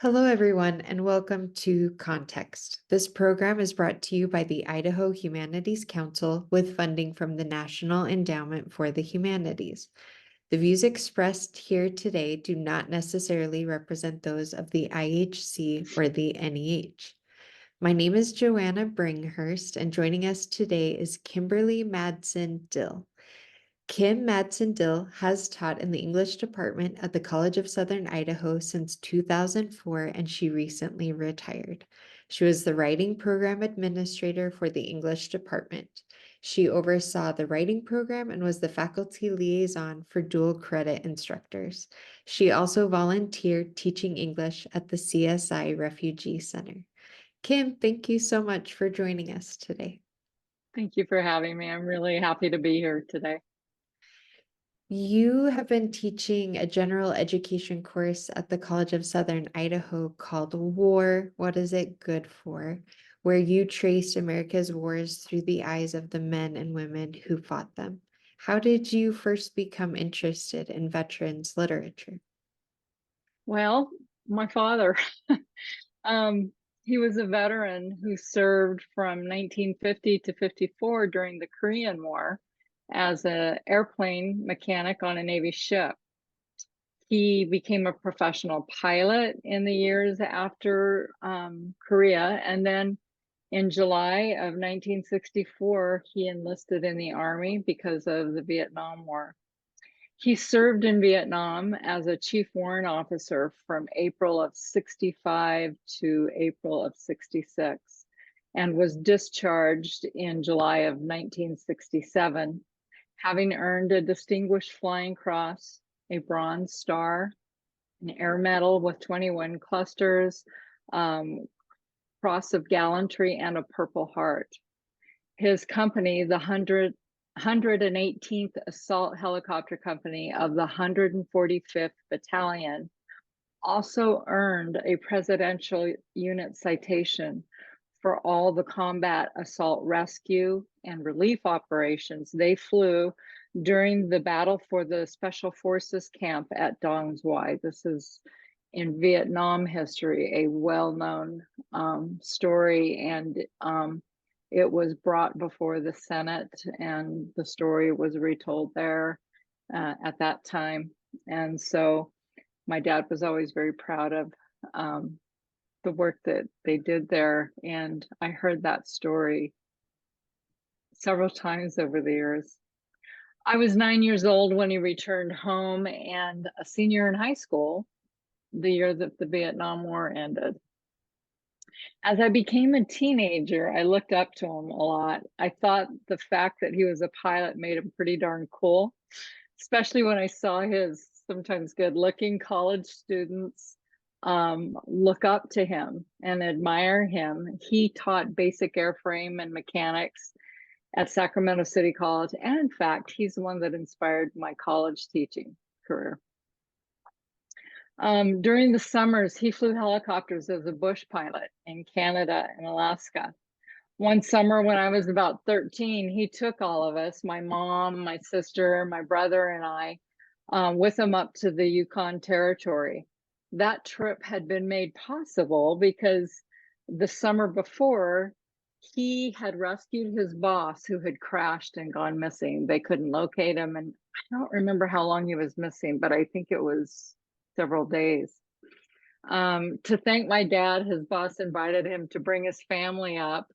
Hello, everyone, and welcome to Context. This program is brought to you by the Idaho Humanities Council with funding from the National Endowment for the Humanities. The views expressed here today do not necessarily represent those of the IHC or the NEH. My name is Johanna Bringhurst, and joining us today is Kimberly Madsen Dill. Kim Madsen Dill has taught in the English department at the College of Southern Idaho since 2004, and she recently retired. She was the writing program administrator for the English department. She oversaw the writing program and was the faculty liaison for dual credit instructors. She also volunteered teaching English at the CSI Refugee Center. Kim, thank you so much for joining us today. Thank you for having me. I'm really happy to be here today. You have been teaching a general education course at the College of Southern Idaho called War, What Is It Good For? Where you traced America's wars through the eyes of the men and women who fought them. How did you first become interested in veterans literature? Well, my father, um, he was a veteran who served from 1950 to 54 during the Korean War as an airplane mechanic on a Navy ship. He became a professional pilot in the years after Korea, and then in July of 1964, he enlisted in the Army because of the Vietnam War. He served in Vietnam as a chief warrant officer from April of 65 to April of 66 and was discharged in July of 1967, having earned a Distinguished Flying Cross, a Bronze Star, an Air Medal with 21 clusters, Cross of Gallantry, and a Purple Heart. His company, the 118th Assault Helicopter Company of the 145th Battalion, also earned a Presidential Unit Citation for all the combat assault rescue and relief operations they flew during the battle for the Special Forces camp at Dong Xuai. This is in Vietnam history, a well-known story, and it was brought before the Senate, and the story was retold there at that time. And so my dad was always very proud of the work that they did there. And I heard that story several times over the years. I was 9 years old when he returned home and a senior in high school the year that the Vietnam War ended. As I became a teenager, I looked up to him a lot. I thought the fact that he was a pilot made him pretty darn cool, especially when I saw his sometimes good looking college students look up to him and admire him. He taught basic airframe and mechanics at Sacramento City College. And in fact, he's the one that inspired my college teaching career. During the summers, he flew helicopters as a bush pilot in Canada and Alaska. One summer when I was about 13, he took all of us, my mom, my sister, my brother, and I, with him up to the Yukon Territory. That trip had been made possible because the summer before, he had rescued his boss who had crashed and gone missing. They couldn't locate him, and I don't remember how long he was missing, but I think it was several days. To thank my dad, his boss invited him to bring his family up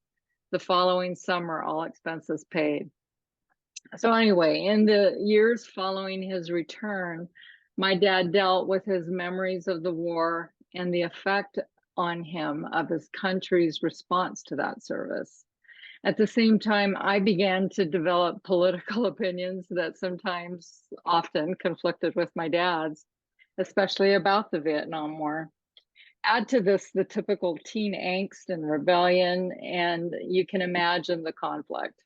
the following summer, all expenses paid. So anyway, in the years following his return, my dad dealt with his memories of the war and the effect on him of his country's response to that service. At the same time, I began to develop political opinions that sometimes often conflicted with my dad's, especially about the Vietnam War. Add to this the typical teen angst and rebellion, and you can imagine the conflict.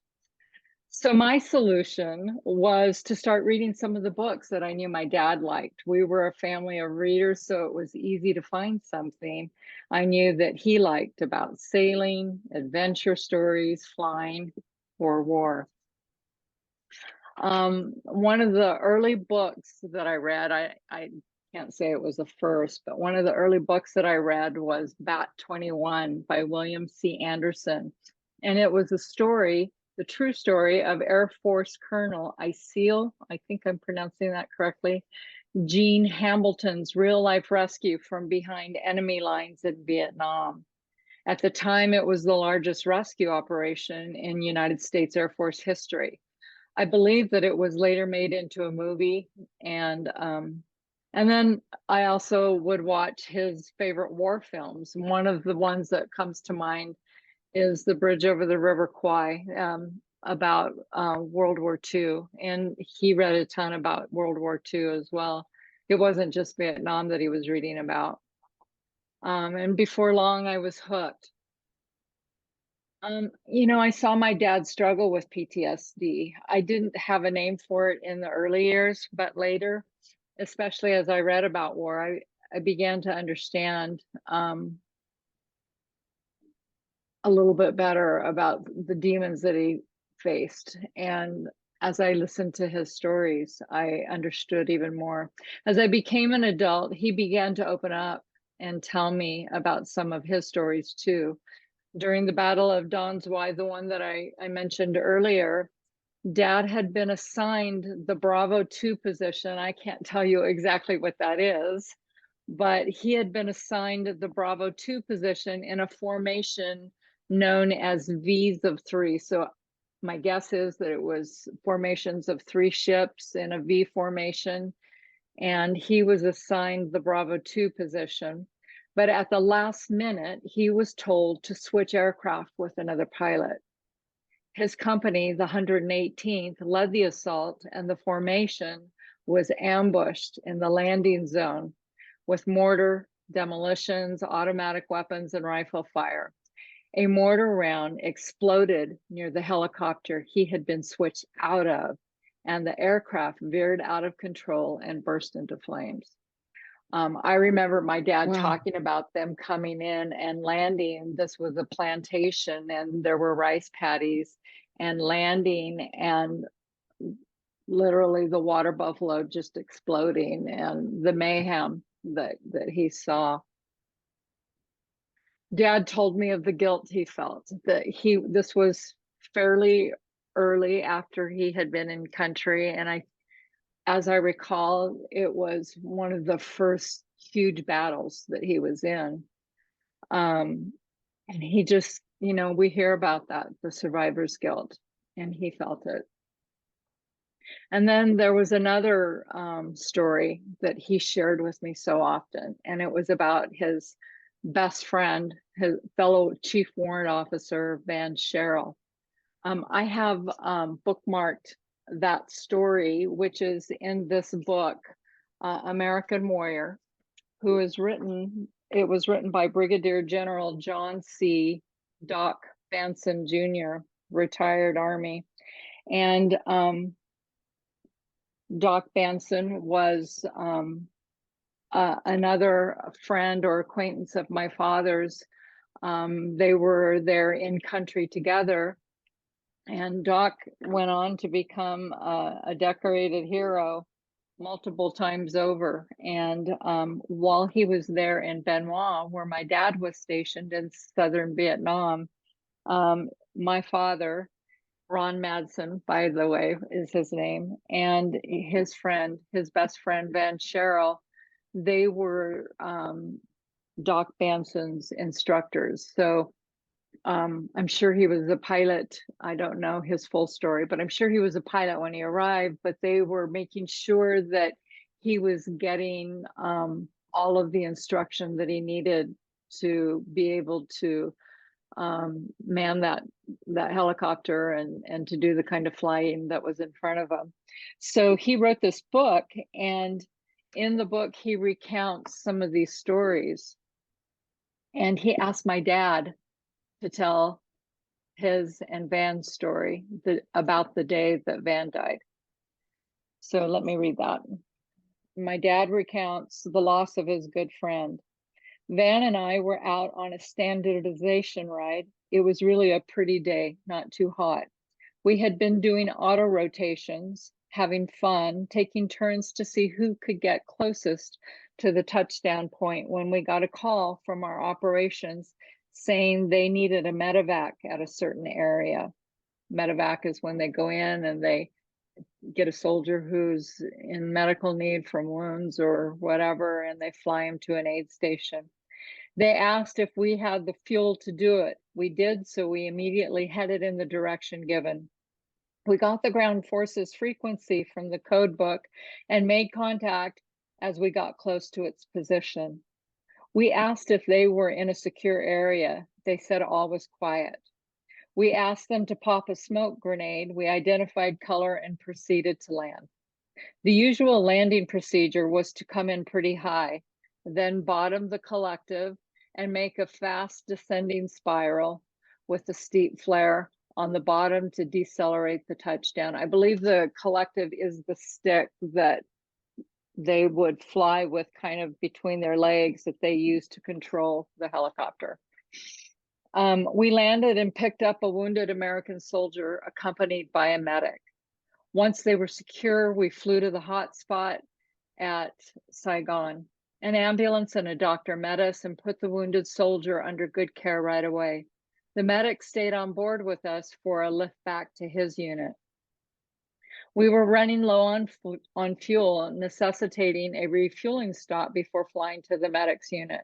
So my solution was to start reading some of the books that I knew my dad liked. We were a family of readers, so it was easy to find something I knew that he liked about sailing, adventure stories, flying, or war. One of the early books that I read, I can't say it was the first, but one of the early books that I read was Bat 21 by William C. Anderson. And it was a story, the true story of Air Force Colonel Isil, I think I'm pronouncing that correctly, Gene Hamilton's real life rescue from behind enemy lines in Vietnam. At the time, it was the largest rescue operation in United States Air Force history. I believe that it was later made into a movie, and then I also would watch his favorite war films. One of the ones that comes to mind is The Bridge Over the River Kwai, about World War II, and he read a ton about World War II as well. It wasn't just Vietnam that he was reading about. And before long, I was hooked. I saw my dad struggle with PTSD. I didn't have a name for it in the early years, but later, especially as I read about war, I began to understand a little bit better about the demons that he faced. And as I listened to his stories, I understood even more. As I became an adult, he began to open up and tell me about some of his stories too. During the Battle of Don's Y, the one that I mentioned earlier, Dad had been assigned the Bravo 2 position. I can't tell you exactly what that is, but he had been assigned the Bravo 2 position in a formation known as V's of 3. So my guess is that it was formations of 3 ships in a V formation, and he was assigned the Bravo 2 position. But at the last minute, he was told to switch aircraft with another pilot. His company, the 118th, led the assault, and the formation was ambushed in the landing zone with mortar, demolitions, automatic weapons, and rifle fire. A mortar round exploded near the helicopter he had been switched out of, and the aircraft veered out of control and burst into flames. I remember my dad talking about them coming in and landing. This was a plantation, and there were rice paddies, and landing, and literally the water buffalo just exploding, and the mayhem that he saw. Dad told me of the guilt he felt, that this was fairly early after he had been in country, and as I recall, it was one of the first huge battles that he was in. And he just, we hear about that, the survivor's guilt, and he felt it. And then there was another story that he shared with me so often, and it was about his best friend, his fellow chief warrant officer, Van Sherrill. I have bookmarked that story, which is in this book, American Warrior, it was written by Brigadier General John C. Doc Benson Jr., retired Army. And Doc Benson was another friend or acquaintance of my father's. They were there in country together. And Doc went on to become a decorated hero multiple times over. And while he was there in Bien Hoa, where my dad was stationed in southern Vietnam, my father, Ron Madsen, by the way, is his name, and his best friend, Van Sherrill, they were Doc Benson's instructors. So I'm sure he was a pilot. I don't know his full story, but I'm sure he was a pilot when he arrived, but they were making sure that he was getting all of the instruction that he needed to be able to man that helicopter and to do the kind of flying that was in front of him. So he wrote this book, and in the book, he recounts some of these stories. And he asked my dad to tell his and Van's story about the day that Van died. So let me read that. My dad recounts the loss of his good friend. Van and I were out on a standardization ride. It was really a pretty day, not too hot. We had been doing auto rotations, having fun, taking turns to see who could get closest to the touchdown point when we got a call from our operations saying they needed a medevac at a certain area. Medevac is when they go in and they get a soldier who's in medical need from wounds or whatever, and they fly him to an aid station. They asked if we had the fuel to do it. We did, so we immediately headed in the direction given. We got the ground forces frequency from the code book and made contact as we got close to its position. We asked if they were in a secure area. They said all was quiet. We asked them to pop a smoke grenade. We identified color and proceeded to land. The usual landing procedure was to come in pretty high, then bottom the collective and make a fast descending spiral with a steep flare on the bottom to decelerate the touchdown. I believe the collective is the stick that they would fly with kind of between their legs that they use to control the helicopter. We landed and picked up a wounded American soldier accompanied by a medic. Once they were secure, we flew to the hot spot at Saigon. An ambulance and a doctor met us and put the wounded soldier under good care right away. The medic stayed on board with us for a lift back to his unit. We were running low on fuel, necessitating a refueling stop before flying to the medic's unit.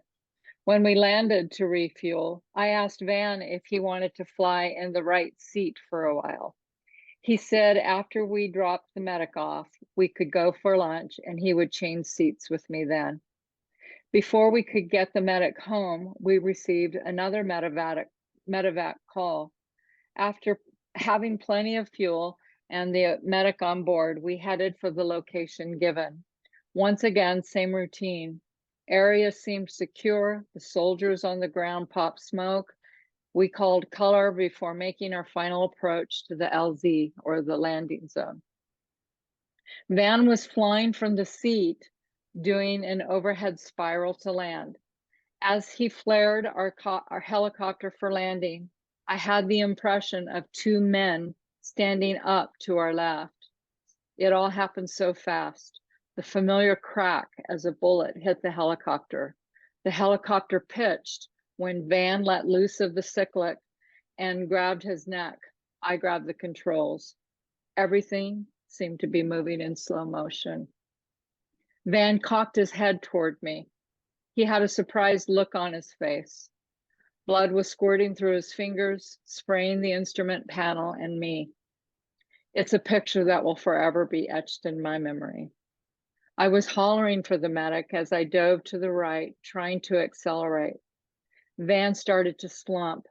When we landed to refuel, I asked Van if he wanted to fly in the right seat for a while. He said after we dropped the medic off, we could go for lunch and he would change seats with me then. Before we could get the medic home, we received another medevac call. After having plenty of fuel and the medic on board, we headed for the location given. Once again, same routine. Area seemed secure. The soldiers on the ground popped smoke. We called color before making our final approach to the LZ, or the landing zone. Van was flying from the seat, doing an overhead spiral to land. As he flared our helicopter for landing, I had the impression of two men standing up to our left. It all happened so fast. The familiar crack as a bullet hit the helicopter. The helicopter pitched when Van let loose of the cyclic and grabbed his neck. I grabbed the controls. Everything seemed to be moving in slow motion. Van cocked his head toward me. He had a surprised look on his face. Blood was squirting through his fingers, spraying the instrument panel and me. It's a picture that will forever be etched in my memory. I was hollering for the medic as I dove to the right, trying to accelerate. Van started to slump.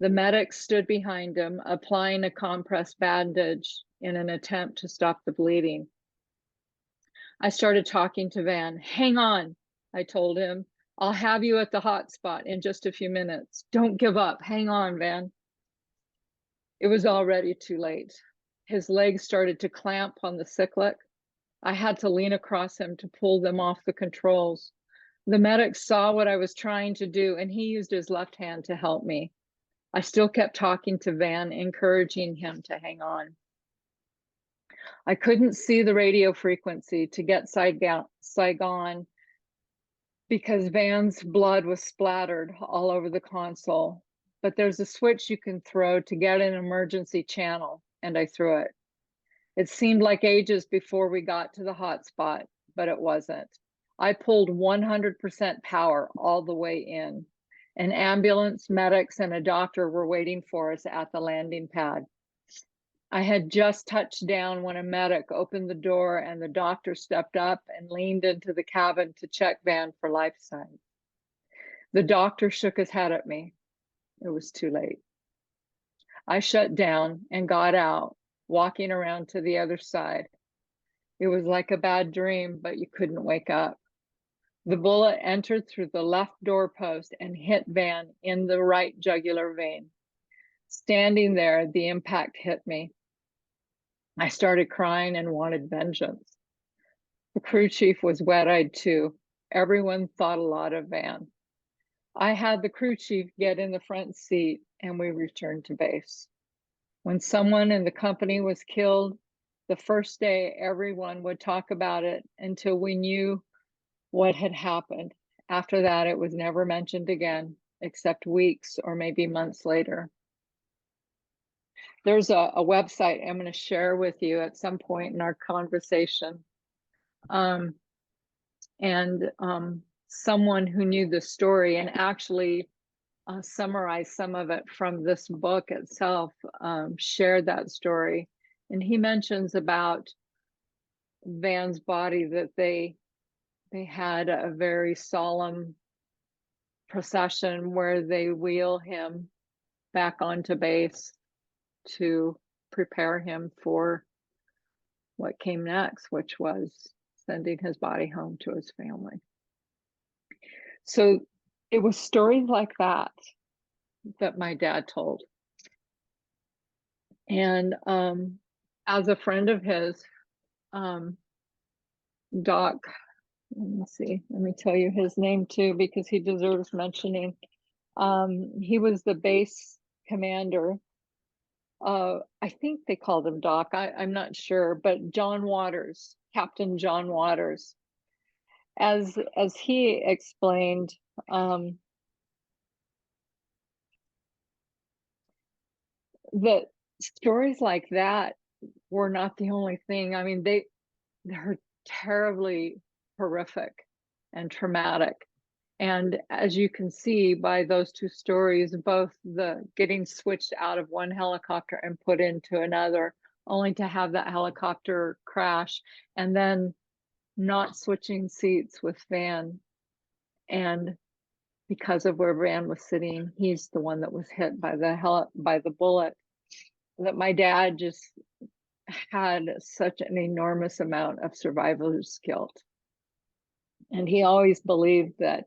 The medic stood behind him, applying a compressed bandage in an attempt to stop the bleeding. I started talking to Van. Hang on, I told him. I'll have you at the hot spot in just a few minutes. Don't give up. Hang on, Van. It was already too late. His legs started to clamp on the cyclic. I had to lean across him to pull them off the controls. The medic saw what I was trying to do, and he used his left hand to help me. I still kept talking to Van, encouraging him to hang on. I couldn't see the radio frequency to get Saigon because Van's blood was splattered all over the console. But there's a switch you can throw to get an emergency channel, and I threw it. It seemed like ages before we got to the hot spot, but it wasn't. I pulled 100% power all the way in. An ambulance, medics, and a doctor were waiting for us at the landing pad. I had just touched down when a medic opened the door and the doctor stepped up and leaned into the cabin to check Van for life signs. The doctor shook his head at me. It was too late. I shut down and got out, walking around to the other side. It was like a bad dream, but you couldn't wake up. The bullet entered through the left doorpost and hit Van in the right jugular vein. Standing there, the impact hit me. I started crying and wanted vengeance. The crew chief was wet-eyed too. Everyone thought a lot of Van. I had the crew chief get in the front seat and we returned to base. When someone in the company was killed, the first day everyone would talk about it until we knew what had happened. After that, it was never mentioned again, except weeks or maybe months later. There's a website I'm going to share with you at some point in our conversation. Someone who knew the story and actually summarized some of it from this book itself, shared that story. And he mentions about Van's body, that they had a very solemn procession where they wheel him back onto base to prepare him for what came next, which was sending his body home to his family. So it was stories like that that my dad told. And as a friend of his, Doc, let me tell you his name too, because he deserves mentioning. He was the base commander. I think they called him Doc. I'm not sure, but John Waters, Captain John Waters, as he explained, that stories like that were not the only thing. I mean, they're terribly horrific and traumatic. And as you can see by those two stories, both the getting switched out of one helicopter and put into another, only to have that helicopter crash, and then not switching seats with Van. And because of where Van was sitting, he's the one that was hit by the bullet. That my dad just had such an enormous amount of survivor's guilt. And he always believed that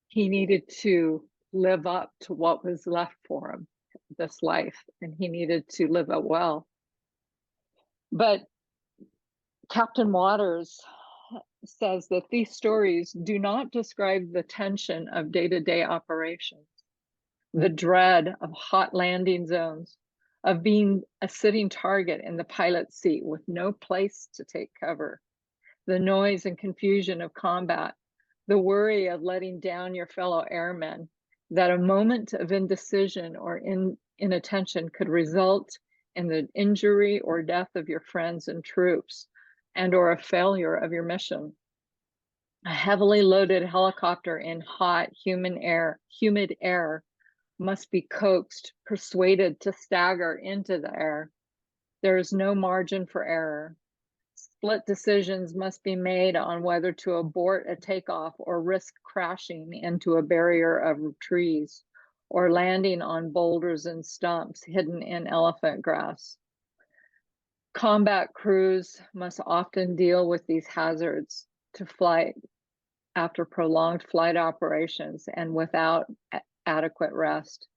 he needed to live up to what was left for him, this life, and he needed to live it well. But Captain Waters says that these stories do not describe the tension of day-to-day operations, the dread of hot landing zones, of being a sitting target in the pilot's seat with no place to take cover, the noise and confusion of combat, the worry of letting down your fellow airmen, that a moment of indecision or inattention could result in the injury or death of your friends and troops, and or a failure of your mission. A heavily loaded helicopter in hot, humid air must be coaxed, persuaded to stagger into the air. There is no margin for error. Split decisions must be made on whether to abort a takeoff or risk crashing into a barrier of trees or landing on boulders and stumps hidden in elephant grass. Combat crews must often deal with these hazards to flight after prolonged flight operations and without adequate rest.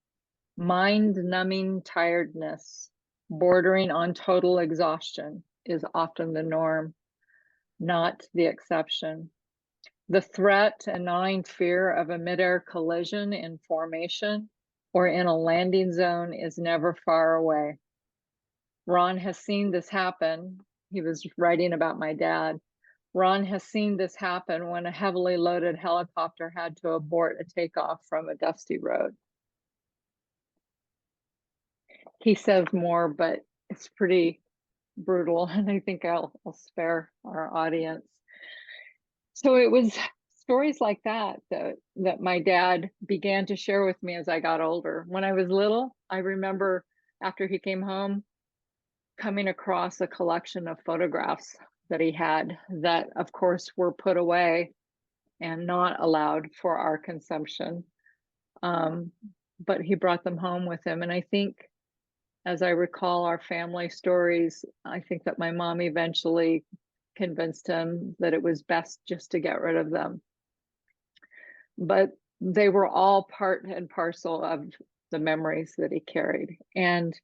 Mind-numbing tiredness, bordering on total exhaustion, is often the norm, not the exception. The threat and gnawing fear of a midair collision in formation or in a landing zone is never far away. Ron has seen this happen. He was writing about my dad. Ron has seen this happen when a heavily loaded helicopter had to abort a takeoff from a dusty road. He says more, but it's pretty brutal, and I think I'll spare our audience. So it was stories like that my dad began to share with me as I got older. When I was little, I remember after he came home, coming across a collection of photographs that he had that, of course, were put away and not allowed for our consumption. But he brought them home with him. And I think, as I recall our family stories, I think that my mom eventually convinced him that it was best just to get rid of them. But they were all part and parcel of the memories that he carried. And,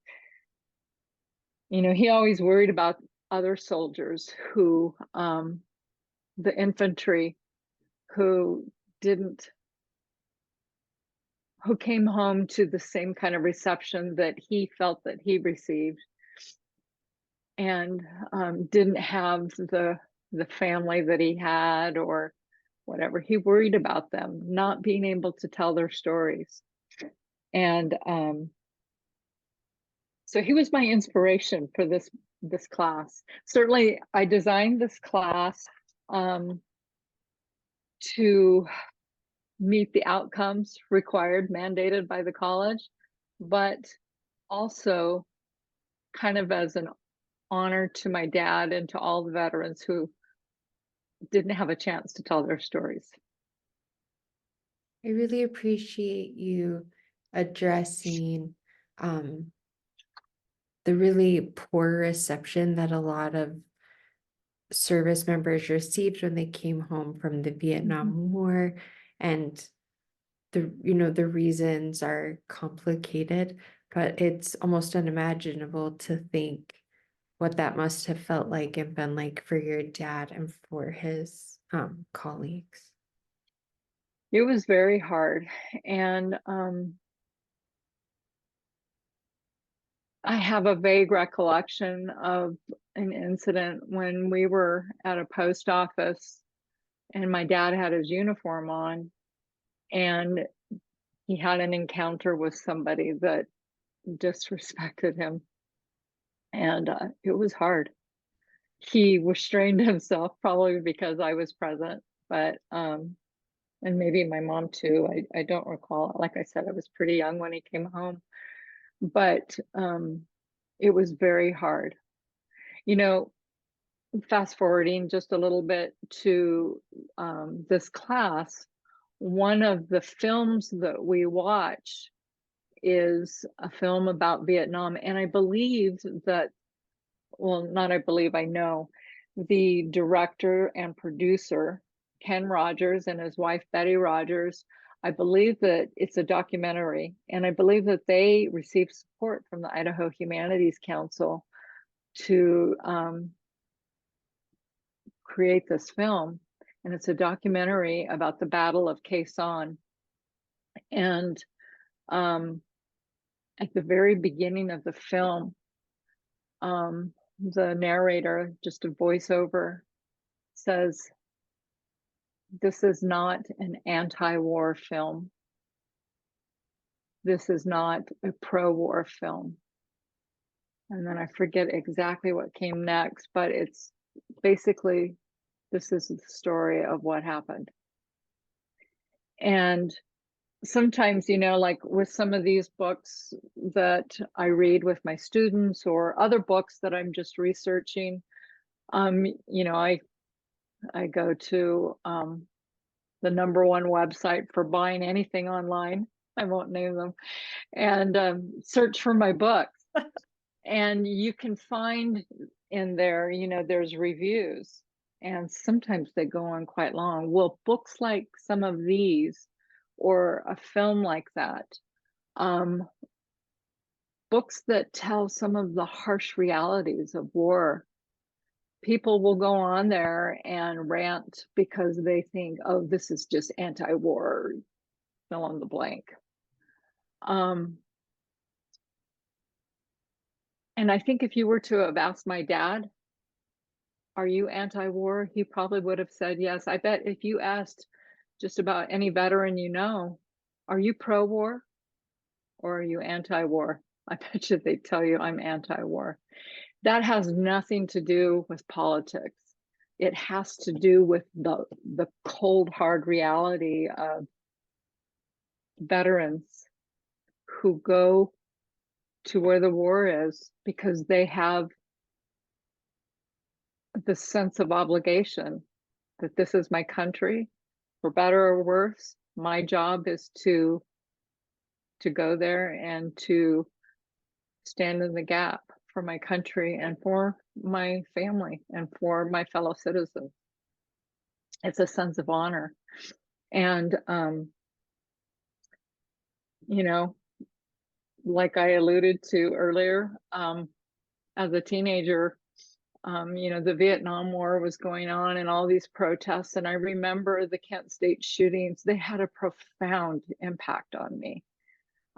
you know, he always worried about other soldiers who, the infantry, who came home to the same kind of reception that he felt that he received, and didn't have the the family that he had or whatever. He worried about them not being able to tell their stories. And so he was my inspiration for this class. Certainly, I designed this class to meet the outcomes required, mandated by the college, but also kind of as an honor to my dad and to all the veterans who didn't have a chance to tell their stories. I really appreciate you addressing the really poor reception that a lot of service members received when they came home from the Vietnam War, and the reasons are complicated, but it's almost unimaginable to think what that must have felt like and been like for your dad and for his colleagues. It was very hard. And I have a vague recollection of an incident when we were at a post office and my dad had his uniform on and he had an encounter with somebody that disrespected him. And it was hard. He restrained himself, probably because I was present, but and maybe my mom too. I don't recall. Like I said, I was pretty young when he came home, but it was very hard. You know, fast forwarding just a little bit to this class, one of the films that we watch is a film about Vietnam. And I believe that, well, not I believe, I know the director and producer, Ken Rogers, and his wife, Betty Rogers. I believe that it's a documentary, and I believe that they received support from the Idaho Humanities Council to create this film. And it's a documentary about the Battle of Khe Sanh. And at the very beginning of the film, the narrator, just a voiceover, says, "This is not an anti-war film. This is not a pro-war film." And then I forget exactly what came next, but it's basically, this is the story of what happened. And sometimes, like with some of these books that I read with my students or other books that I'm just researching, I go to the number one website for buying anything online. I won't name them, and search for my books. And you can find in there, there's reviews, and sometimes they go on quite long. Well, books like some of these or a film like that, books that tell some of the harsh realities of war, people will go on there and rant because they think, oh, this is just anti-war, fill in the blank. And I think if you were to have asked my dad, are you anti-war? He probably would have said yes. I bet if you asked just about any veteran are you pro-war or are you anti-war? I bet you they'd tell you I'm anti-war. That has nothing to do with politics. It has to do with the cold, hard reality of veterans who go to where the war is because they have the sense of obligation that this is my country, for better or worse. My job is to go there and to stand in the gap for my country and for my family and for my fellow citizens. It's a sense of honor. And, like I alluded to earlier, as a teenager, the Vietnam War was going on and all these protests. And I remember the Kent State shootings. They had a profound impact on me.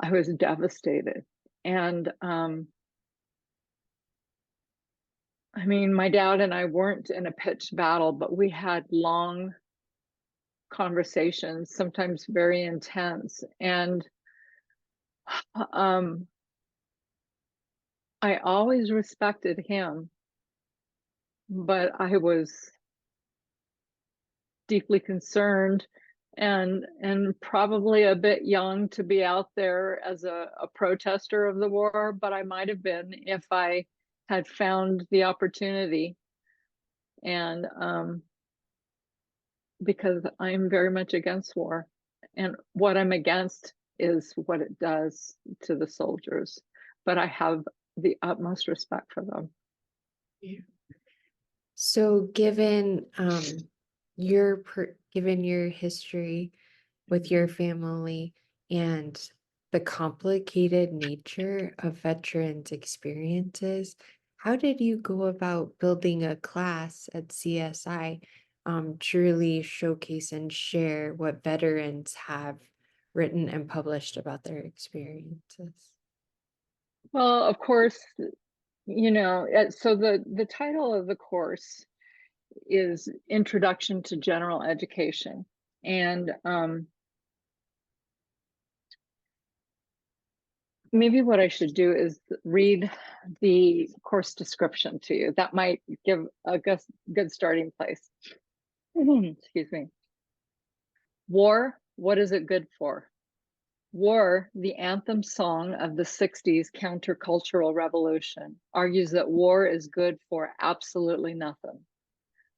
I was devastated. And I mean, my dad and I weren't in a pitched battle, but we had long conversations, sometimes very intense. And um, I always respected him, but I was deeply concerned and probably a bit young to be out there as a protester of the war, but I might have been if I had found the opportunity. And because I'm very much against war, and what I'm against is what it does to the soldiers, but I have the utmost respect for them. Yeah. So given given your history with your family and the complicated nature of veterans' experiences, how did you go about building a class at CSI, truly showcase and share what veterans have written and published about their experiences? Well, of course, so the title of the course is Introduction to General Education. And maybe what I should do is read the course description to you. That might give a good starting place. Excuse me. War, what is it good for? War, the anthem song of the 60s countercultural revolution, argues that war is good for absolutely nothing.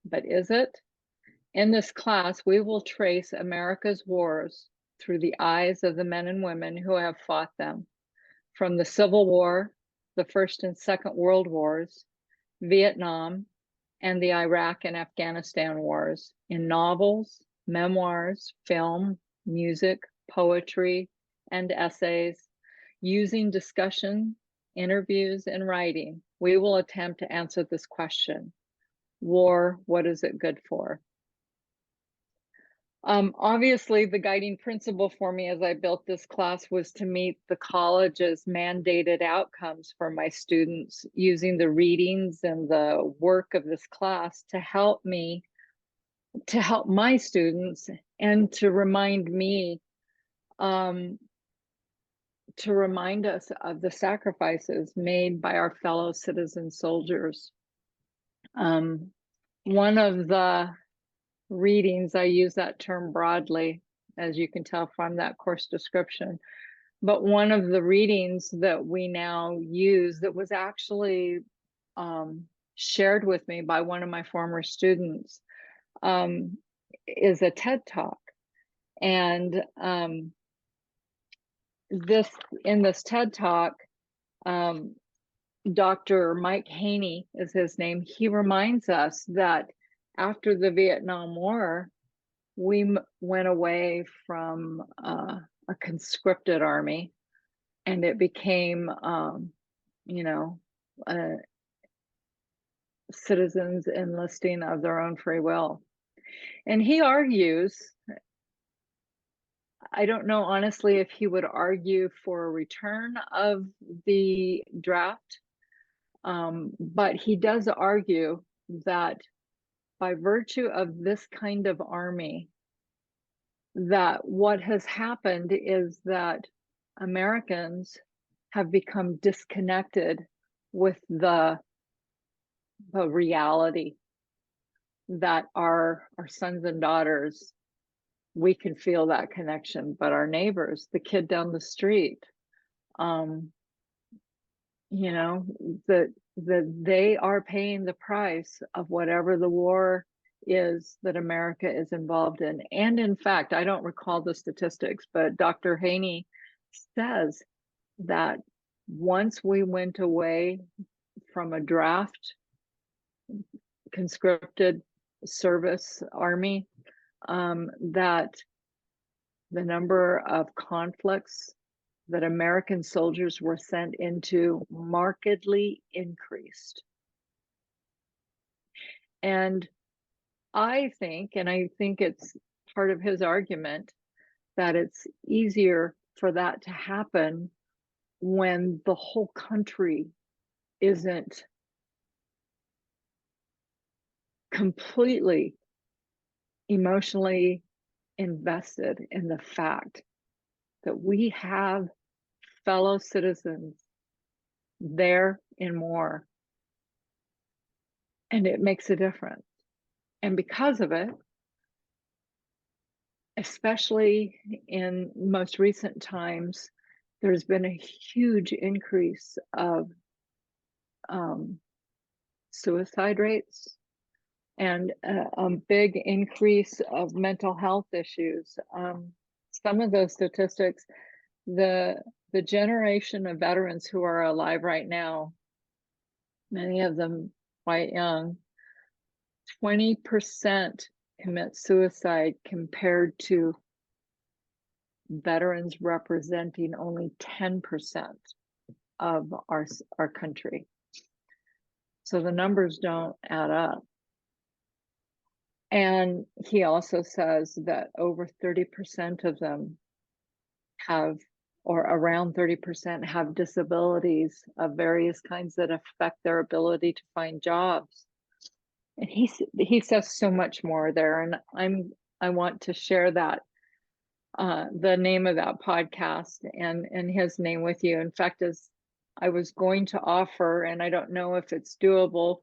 But is it? In this class, we will trace America's wars through the eyes of the men and women who have fought them, from the Civil War, the First and Second World Wars, Vietnam, and the Iraq and Afghanistan wars, in novels, memoirs, film, music, poetry, and essays. Using discussion, interviews, and writing, we will attempt to answer this question: war, what is it good for? Obviously, the guiding principle for me as I built this class was to meet the college's mandated outcomes for my students, using the readings and the work of this class to help my students, and to remind me, to remind us of the sacrifices made by our fellow citizen soldiers. One of the readings, I use that term broadly, as you can tell from that course description, but one of the readings that we now use that was actually shared with me by one of my former students is a TED Talk. And in this TED Talk, Dr. Mike Haney is his name. He reminds us that after the Vietnam War, we went away from a conscripted army, and it became, citizens enlisting of their own free will. And he argues, I don't know honestly if he would argue for a return of the draft, but he does argue that by virtue of this kind of army, that what has happened is that Americans have become disconnected with the reality that our sons and daughters, we can feel that connection, but our neighbors, the kid down the street, that they are paying the price of whatever the war is that America is involved in. And in fact, I don't recall the statistics, but Dr. Haney says that once we went away from a draft conscripted service army, that the number of conflicts that American soldiers were sent into markedly increased. And I think it's part of his argument, that it's easier for that to happen when the whole country isn't completely emotionally invested in the fact that we have fellow citizens there and more, and it makes a difference. And because of it, especially in most recent times, there's been a huge increase of suicide rates and a big increase of mental health issues. Some of those statistics, the generation of veterans who are alive right now, many of them quite young, 20% commit suicide compared to veterans representing only 10% of our country. So the numbers don't add up. And he also says that over 30% of them have, or around 30% have disabilities of various kinds that affect their ability to find jobs. And he says so much more there, and I want to share that the name of that podcast and his name with you. In fact, as I was going to offer, and I don't know if it's doable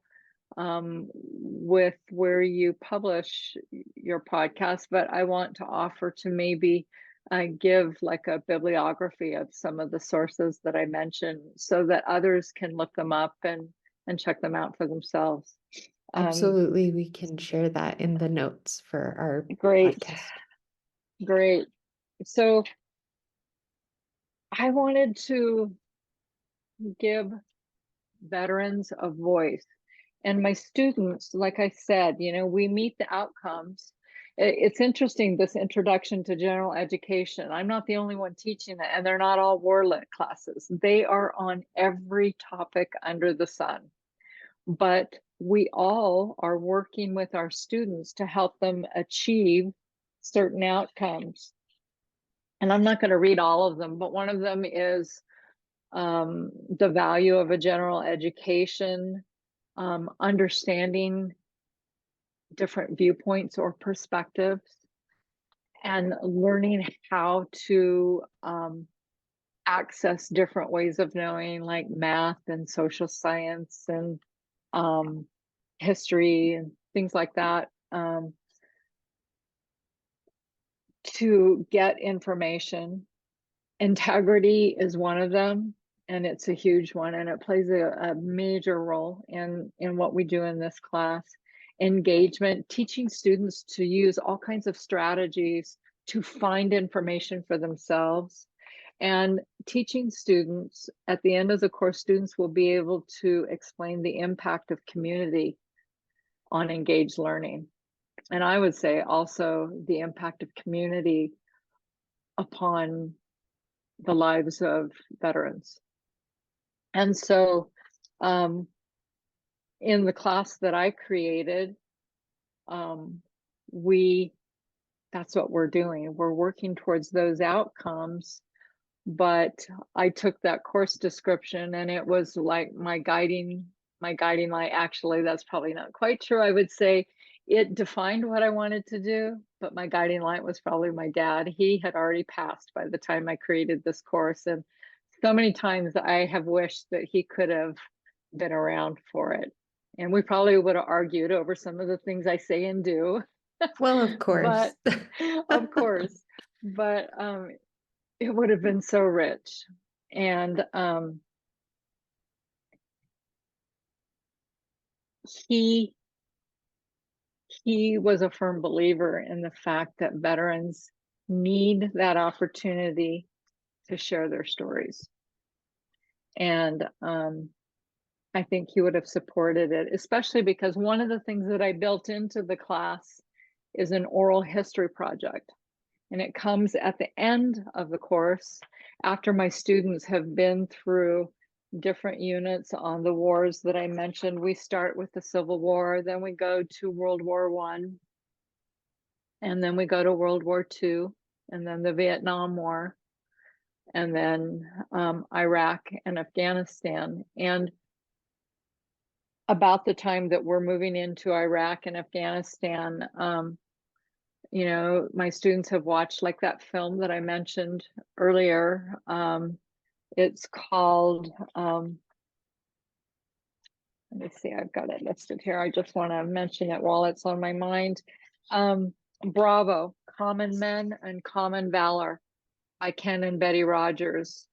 with where you publish your podcast, but I want to offer to maybe give like a bibliography of some of the sources that I mentioned so that others can look them up and check them out for themselves. Absolutely, we can share that in the notes for our Great, podcast. great. So I wanted to give veterans a voice. And my students, like I said, you know, we meet the outcomes. It's interesting, this introduction to general education. I'm not the only one teaching it, and they're not all war lit classes. They are on every topic under the sun. But we all are working with our students to help them achieve certain outcomes. And I'm not going to read all of them, but one of them is the value of a general education, understanding different viewpoints or perspectives, and learning how to access different ways of knowing, like math and social science and history and things like that, to get information. Integrity is one of them, and it's a huge one, and it plays a major role in what we do in this class. Engagement, teaching students to use all kinds of strategies to find information for themselves, and teaching students, at the end of the course, students will be able to explain the impact of community on engaged learning. And I would say also the impact of community upon the lives of veterans. And so in the class that I created, that's what we're doing. We're working towards those outcomes. But I took that course description, and it was like my guiding light. Actually, that's probably not quite true. I would say it defined what I wanted to do, but my guiding light was probably my dad. He had already passed by the time I created this course, and so many times I have wished that he could have been around for it. And we probably would have argued over some of the things I say and do. Well, of course. But of course, but it would have been so rich. And he was a firm believer in the fact that veterans need that opportunity to share their stories. And I think he would have supported it, especially because one of the things that I built into the class is an oral history project. And it comes at the end of the course after my students have been through different units on the wars that I mentioned. We start with the Civil War, then we go to World War I, and then we go to World War II, and then the Vietnam War, and then Iraq and Afghanistan. And about the time that we're moving into Iraq and Afghanistan, you know, my students have watched like that film that I mentioned earlier. It's called, let me see, I've got it listed here. I just want to mention it while it's on my mind. Bravo, Common Men and Common Valor by Ken and Betty Rogers.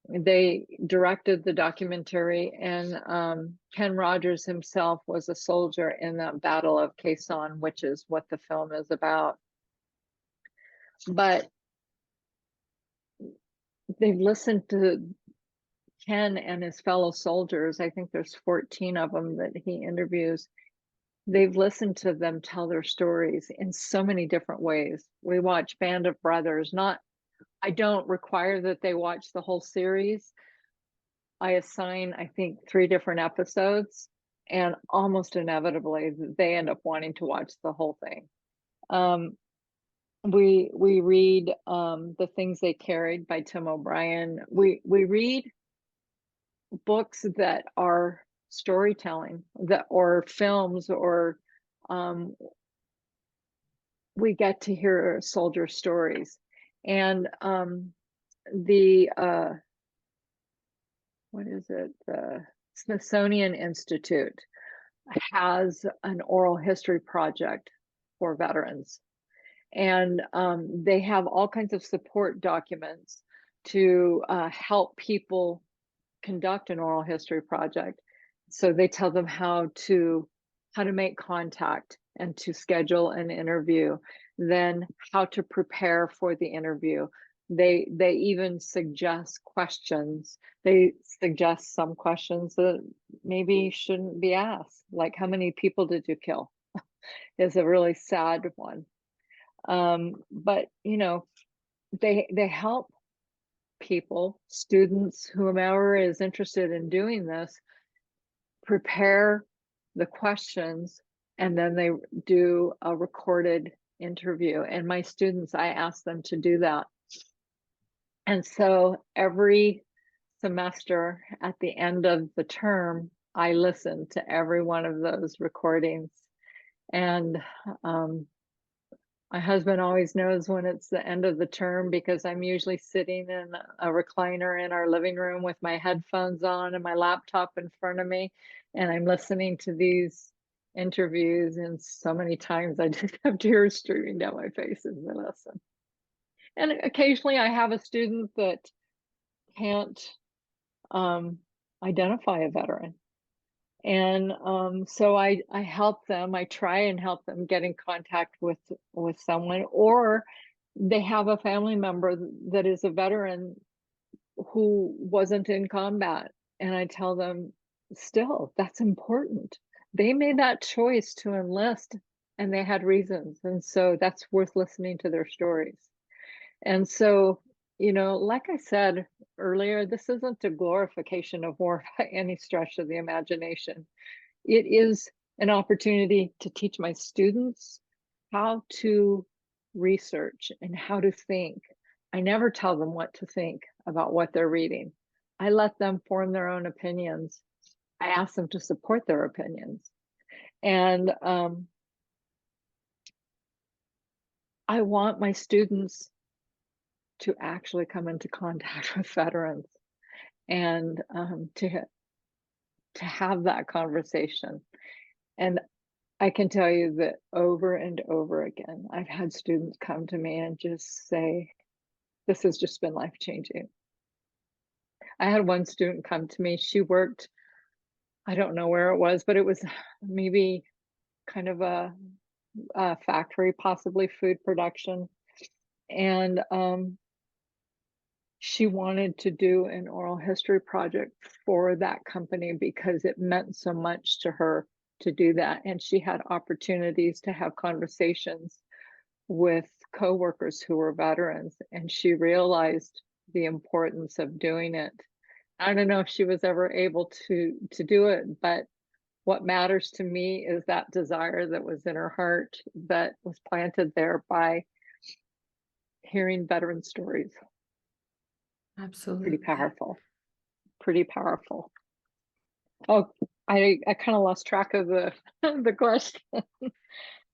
They directed the documentary, and Ken Rogers himself was a soldier in the Battle of Quezon, which is what the film is about. But they've listened to Ken and his fellow soldiers. I think there's 14 of them that he interviews. They've listened to them tell their stories in so many different ways. We watch Band of Brothers. I don't require that they watch the whole series. I assign, I think, 3 different episodes, and almost inevitably they end up wanting to watch the whole thing. We read The Things They Carried by Tim O'Brien. We read books that are storytelling, that or films, or we get to hear soldier stories. And the what is it? The Smithsonian Institute has an oral history project for veterans. And they have all kinds of support documents to help people conduct an oral history project. So they tell them how to make contact and to schedule an interview, then how to prepare for the interview. They even suggest questions. They suggest some questions that maybe shouldn't be asked, like how many people did you kill? Is a really sad one. But you know, they help people, students, whomever is interested in doing this, prepare the questions, and then they do a recorded interview. And my students, I ask them to do that. And so every semester at the end of the term, I listen to every one of those recordings. And my husband always knows when it's the end of the term, because I'm usually sitting in a recliner in our living room with my headphones on and my laptop in front of me, and I'm listening to these interviews, and so many times I just have tears streaming down my face as I listen. And occasionally I have a student that can't identify a veteran. And so I help them. I try and help them get in contact with someone, or they have a family member that is a veteran who wasn't in combat, and I tell them, still, that's important. They made that choice to enlist, and they had reasons, and so that's worth listening to their stories. And so, you know, like I said earlier, this isn't a glorification of war by any stretch of the imagination. It is an opportunity to teach my students how to research and how to think. I never tell them what to think about what they're reading. I let them form their own opinions. I ask them to support their opinions. And I want my students to actually come into contact with veterans, and to have that conversation. And I can tell you that over and over again, I've had students come to me and just say, this has just been life-changing. I had one student come to me. She worked, I don't know where it was, but it was maybe kind of a factory, possibly food production. And she wanted to do an oral history project for that company because it meant so much to her to do that. And she had opportunities to have conversations with coworkers who were veterans, and she realized the importance of doing it. I don't know if she was ever able to do it, but what matters to me is that desire that was in her heart, that was planted there by hearing veteran stories. Absolutely. Pretty powerful. Pretty powerful. Oh, I kind of lost track of the the question.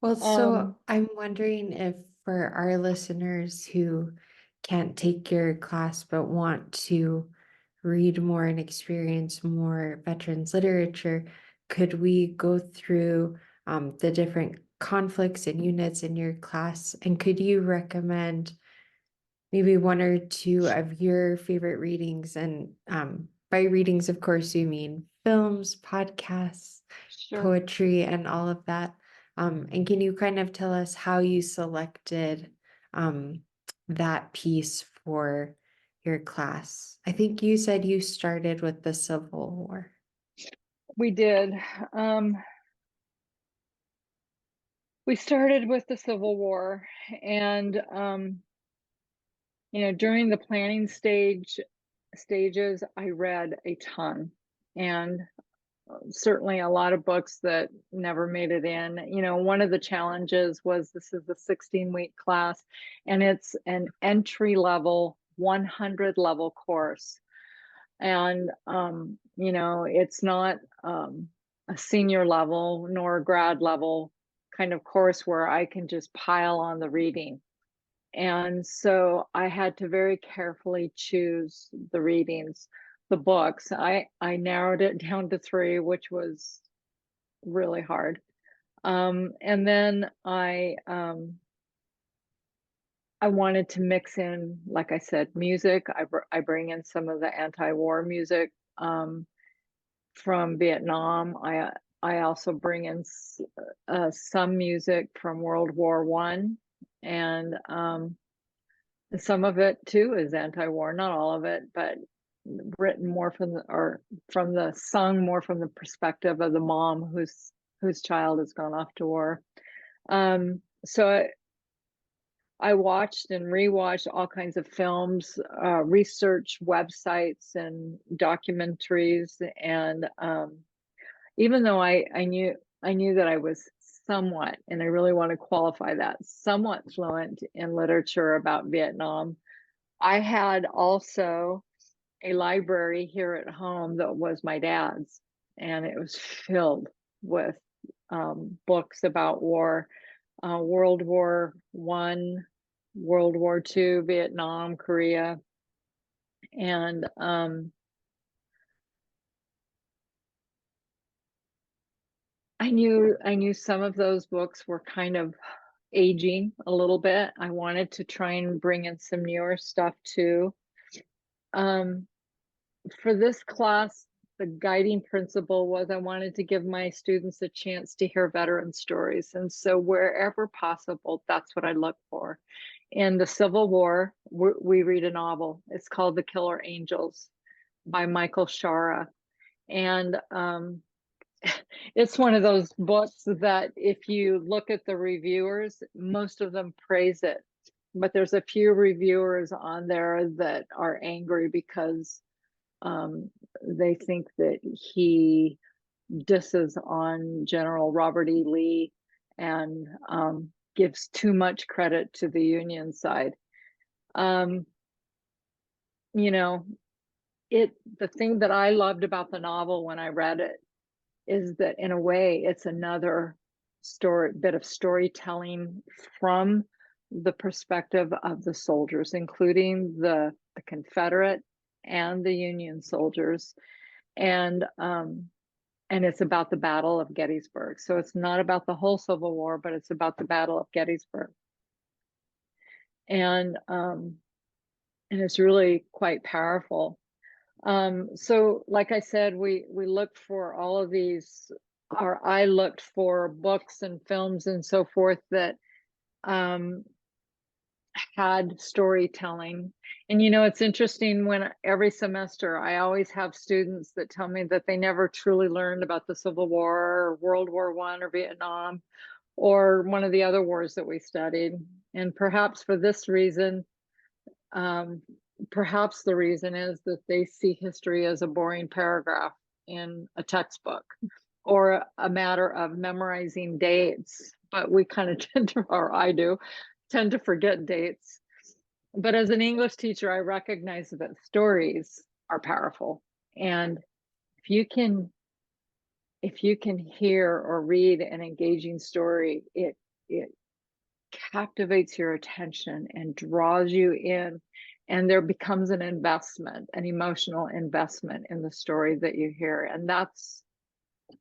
Well, so Um, I'm wondering if for our listeners who can't take your class but want to read more and experience more veterans literature, could we go through the different conflicts and units in your class? And could you recommend maybe one or two of your favorite readings? And by readings, of course, you mean films, podcasts, sure. poetry, and all of that. And can you kind of tell us how you selected that piece for your class? I think you said you started with the Civil War. We did. Um, we started with the Civil War, and during the planning stages, I read a ton, and certainly a lot of books that never made it in. One of the challenges was this is a 16-week class, and it's an entry level 100 level course. And it's not a senior level nor a grad level kind of course where I can just pile on the reading. And so I had to very carefully choose the readings, the books. I narrowed it down to 3, which was really hard. And then I wanted to mix in, like I said, music. I bring in some of the anti-war music from Vietnam. I also bring in some music from World War One, and some of it too is anti-war. Not all of it, but written more sung more from the perspective of the mom whose child has gone off to war. So I watched and rewatched all kinds of films, research websites and documentaries, and even though I knew that I was somewhat, and I really want to qualify that, somewhat fluent in literature about Vietnam, I had also a library here at home that was my dad's, and it was filled with books about war, World War One, World War Two, Vietnam, Korea, and I knew some of those books were kind of aging a little bit. I wanted to try and bring in some newer stuff too. Um, for this class, the guiding principle was I wanted to give my students a chance to hear veteran stories. And so wherever possible, that's what I look for. In the Civil War, we read a novel. It's called The Killer Angels by Michael Shara. And it's one of those books that if you look at the reviewers, most of them praise it. But there's a few reviewers on there that are angry because they think that he disses on General Robert E. Lee and gives too much credit to the Union side. Um, you know, the thing that I loved about the novel when I read it is that in a way it's another bit of storytelling from the perspective of the soldiers, including the Confederate and the Union soldiers. And it's about the Battle of Gettysburg. So it's not about the whole Civil War, but it's about the Battle of Gettysburg. And it's really quite powerful. So like I said, we looked for all of these, or I looked for books and films and so forth that had storytelling. And it's interesting, when every semester I always have students that tell me that they never truly learned about the Civil War or World War One or Vietnam or one of the other wars that we studied. And perhaps for this reason, perhaps the reason is that they see history as a boring paragraph in a textbook or a matter of memorizing dates. But we kind of tend to, or I do, tend to forget dates. But as an English teacher, I recognize that stories are powerful. And if you can if you can hear or read an engaging story, it captivates your attention and draws you in, and there becomes an investment, an emotional investment in the story that you hear. And that's,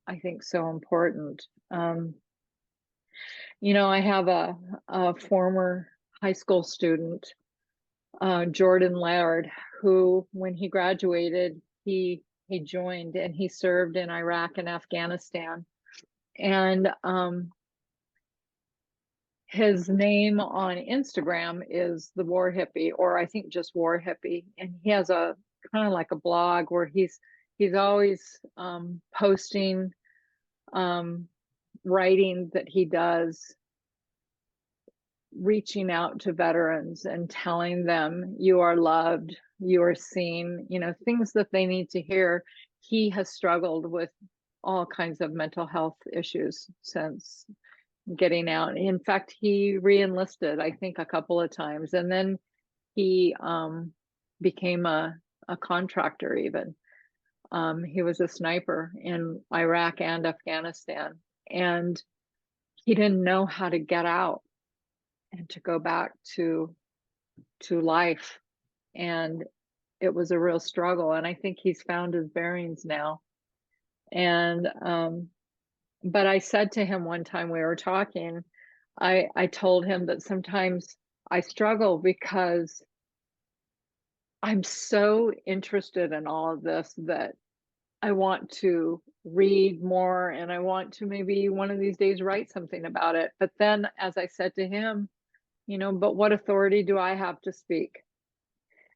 I think, so important. I have a former high school student, Jordan Laird, who, when he graduated, he joined and he served in Iraq and Afghanistan. And his name on Instagram is the War Hippie, or I think just War Hippie. And he has a kind of like a blog where he's always posting writing that he does, reaching out to veterans and telling them you are loved, you are seen, things that they need to hear. He has struggled with all kinds of mental health issues since getting out. In fact, he re-enlisted, I think, a couple of times, and then he became a contractor even. He was a sniper in Iraq and Afghanistan, and he didn't know how to get out and to go back to life. And it was a real struggle. And I think he's found his bearings now. And but I said to him one time we were talking, I told him that sometimes I struggle because I'm so interested in all of this that I want to read more, and I want to maybe one of these days write something about it. But then, as I said to him, but what authority do I have to speak?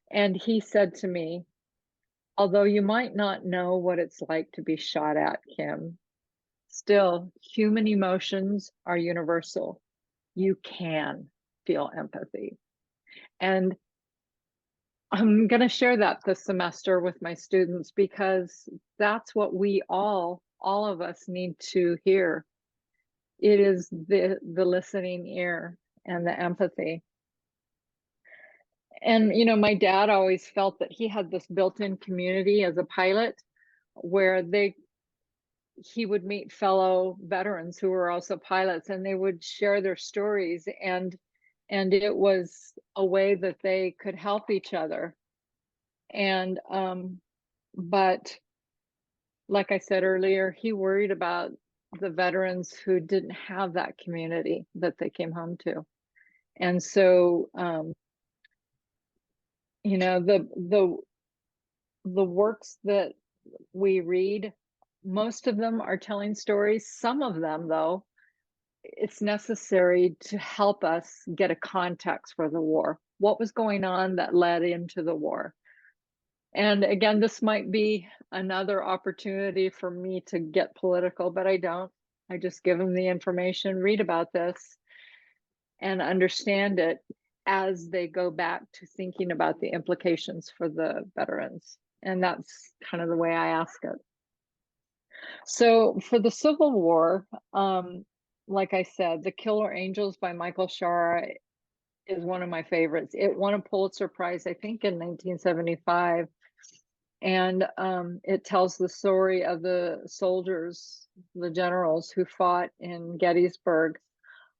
And he said to me, although you might not know what it's like to be shot at, Kim, still, human emotions are universal. You can feel empathy. And I'm going to share that this semester with my students, because that's what we all of us need to hear. It is the listening ear and the empathy. And, my dad always felt that he had this built-in community as a pilot where he would meet fellow veterans who were also pilots, and they would share their stories, and it was a way that they could help each other. And but like I said earlier, he worried about the veterans who didn't have that community that they came home to. And so the works that we read, most of them are telling stories. Some of them, though, it's necessary to help us get a context for the war. What was going on that led into the war? And again, this might be another opportunity for me to get political, but I don't. I just give them the information, read about this, and understand it as they go back to thinking about the implications for the veterans. And that's kind of the way I ask it. So for the Civil War, like I said, The Killer Angels by Michael Shara is one of my favorites. It won a Pulitzer Prize, I think, in 1975. And it tells the story of the soldiers, the generals who fought in Gettysburg.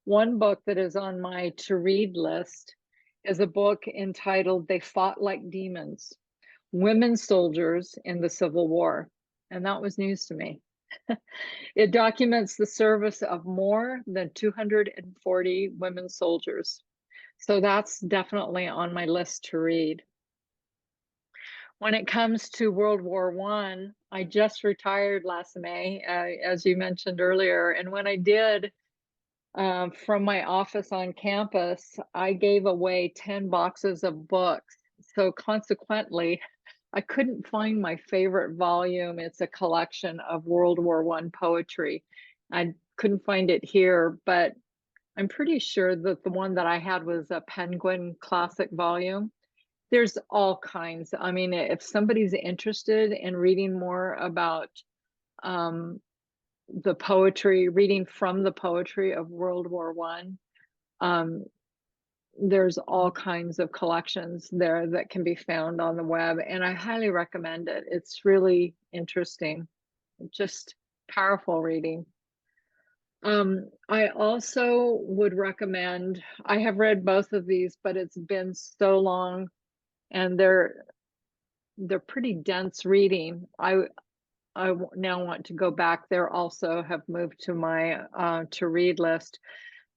One book that is on my to-read list is a book entitled They Fought Like Demons, Women Soldiers in the Civil War. And that was news to me. It documents the service of more than 240 women soldiers. So that's definitely on my list to read. When it comes to World War I just retired last May, as you mentioned earlier. And when I did, from my office on campus, I gave away 10 boxes of books. So consequently, I couldn't find my favorite volume. It's a collection of World War I poetry. I couldn't find it here, but I'm pretty sure that the one that I had was a Penguin Classic volume. There's all kinds. I mean, if somebody's interested in reading more about the poetry, reading from the poetry of World War I, there's all kinds of collections there that can be found on the web, and I highly recommend it. It's really interesting. Just powerful reading. I also would recommend, I have read both of these, but it's been so long and they're pretty dense reading. I now want to go back there, also have moved to my to read list.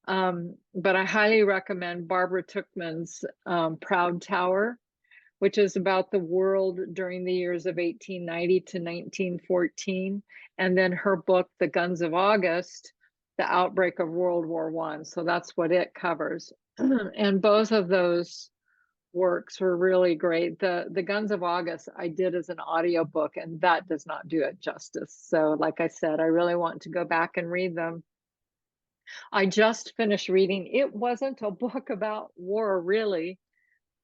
But I highly recommend Barbara Tuchman's Proud Tower, which is about the world during the years of 1890 to 1914. And then her book, The Guns of August, the outbreak of World War I. So that's what it covers. And both of those works were really great. The Guns of August I did as an audiobook, and that does not do it justice. So like I said, I really want to go back and read them. I just finished reading, it wasn't a book about war really.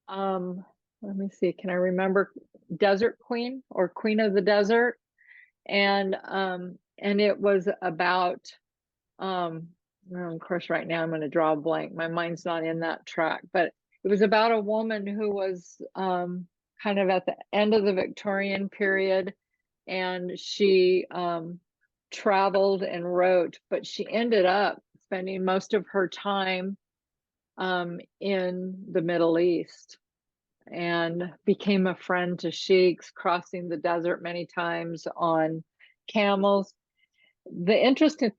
Let me see, can I remember? Desert Queen, or Queen of the Desert. And it was about well, of course right now I'm going to draw a blank, my mind's not in that track, but it was about a woman who was kind of at the end of the Victorian period, and she traveled and wrote, but she ended up spending most of her time in the Middle East, and became a friend to sheiks, crossing the desert many times on camels. The interesting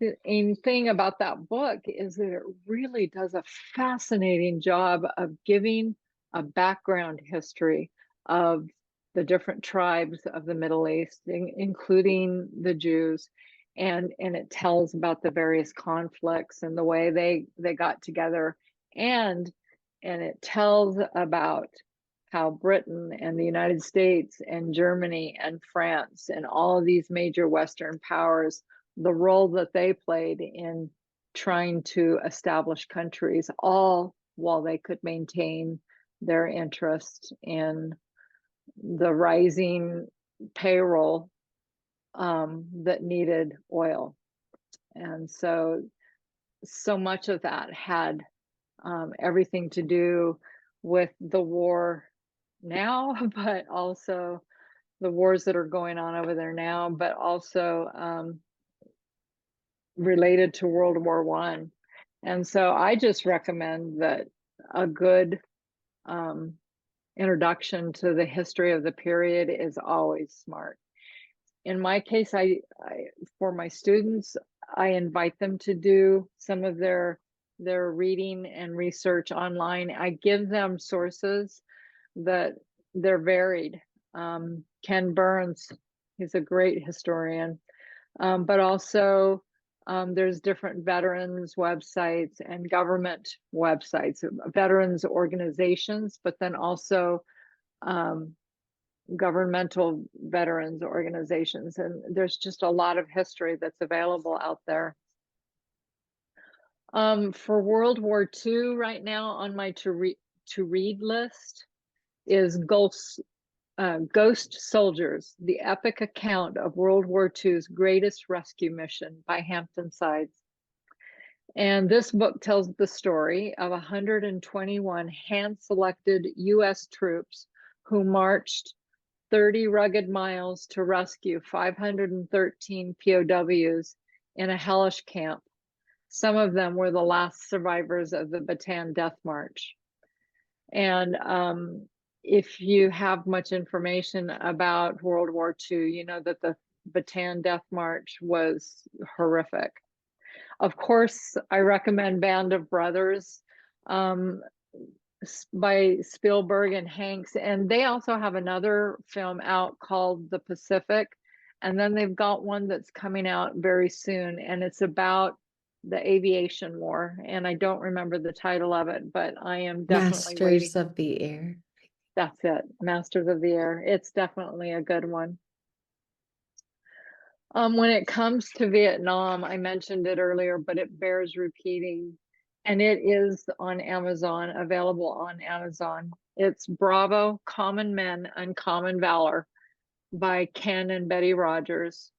thing about that book is that it really does a fascinating job of giving a background history of the different tribes of the Middle East, including the Jews. And it tells about the various conflicts and the way they got together. And it tells about how Britain and the United States and Germany and France and all of these major Western powers, the role that they played in trying to establish countries, all while they could maintain their interest in the rising payroll that needed oil. And so much of that had everything to do with the war now, but also the wars that are going on over there now, but also related to World War I. And so I just recommend that a good introduction to the history of the period is always smart. In my case, I for my students, I invite them to do some of their reading and research online. I give them sources that they're varied. Ken Burns, he's a great historian, but also there's different veterans websites and government websites, veterans organizations, but then also governmental veterans organizations. And there's just a lot of history that's available out there. For World War II right now on my to read list is Ghost Soldiers, the epic account of World War II's greatest rescue mission by Hampton Sides. And this book tells the story of 121 hand-selected US troops who marched 30 rugged miles to rescue 513 POWs in a hellish camp. Some of them were the last survivors of the Bataan Death March. And if you have much information about World War II, you know that the Bataan Death March was horrific. Of course, I recommend Band of Brothers by Spielberg and Hanks. And they also have another film out called The Pacific. And then they've got one that's coming out very soon, and it's about the aviation war. And I don't remember the title of it, but I am definitely waiting. Masters of the Air. That's it, Masters of the Air. It's definitely a good one. When it comes to Vietnam, I mentioned it earlier, but it bears repeating, and it is on Amazon, available on Amazon. It's Bravo, Common Men, Uncommon Valor by Ken and Betty Rogers.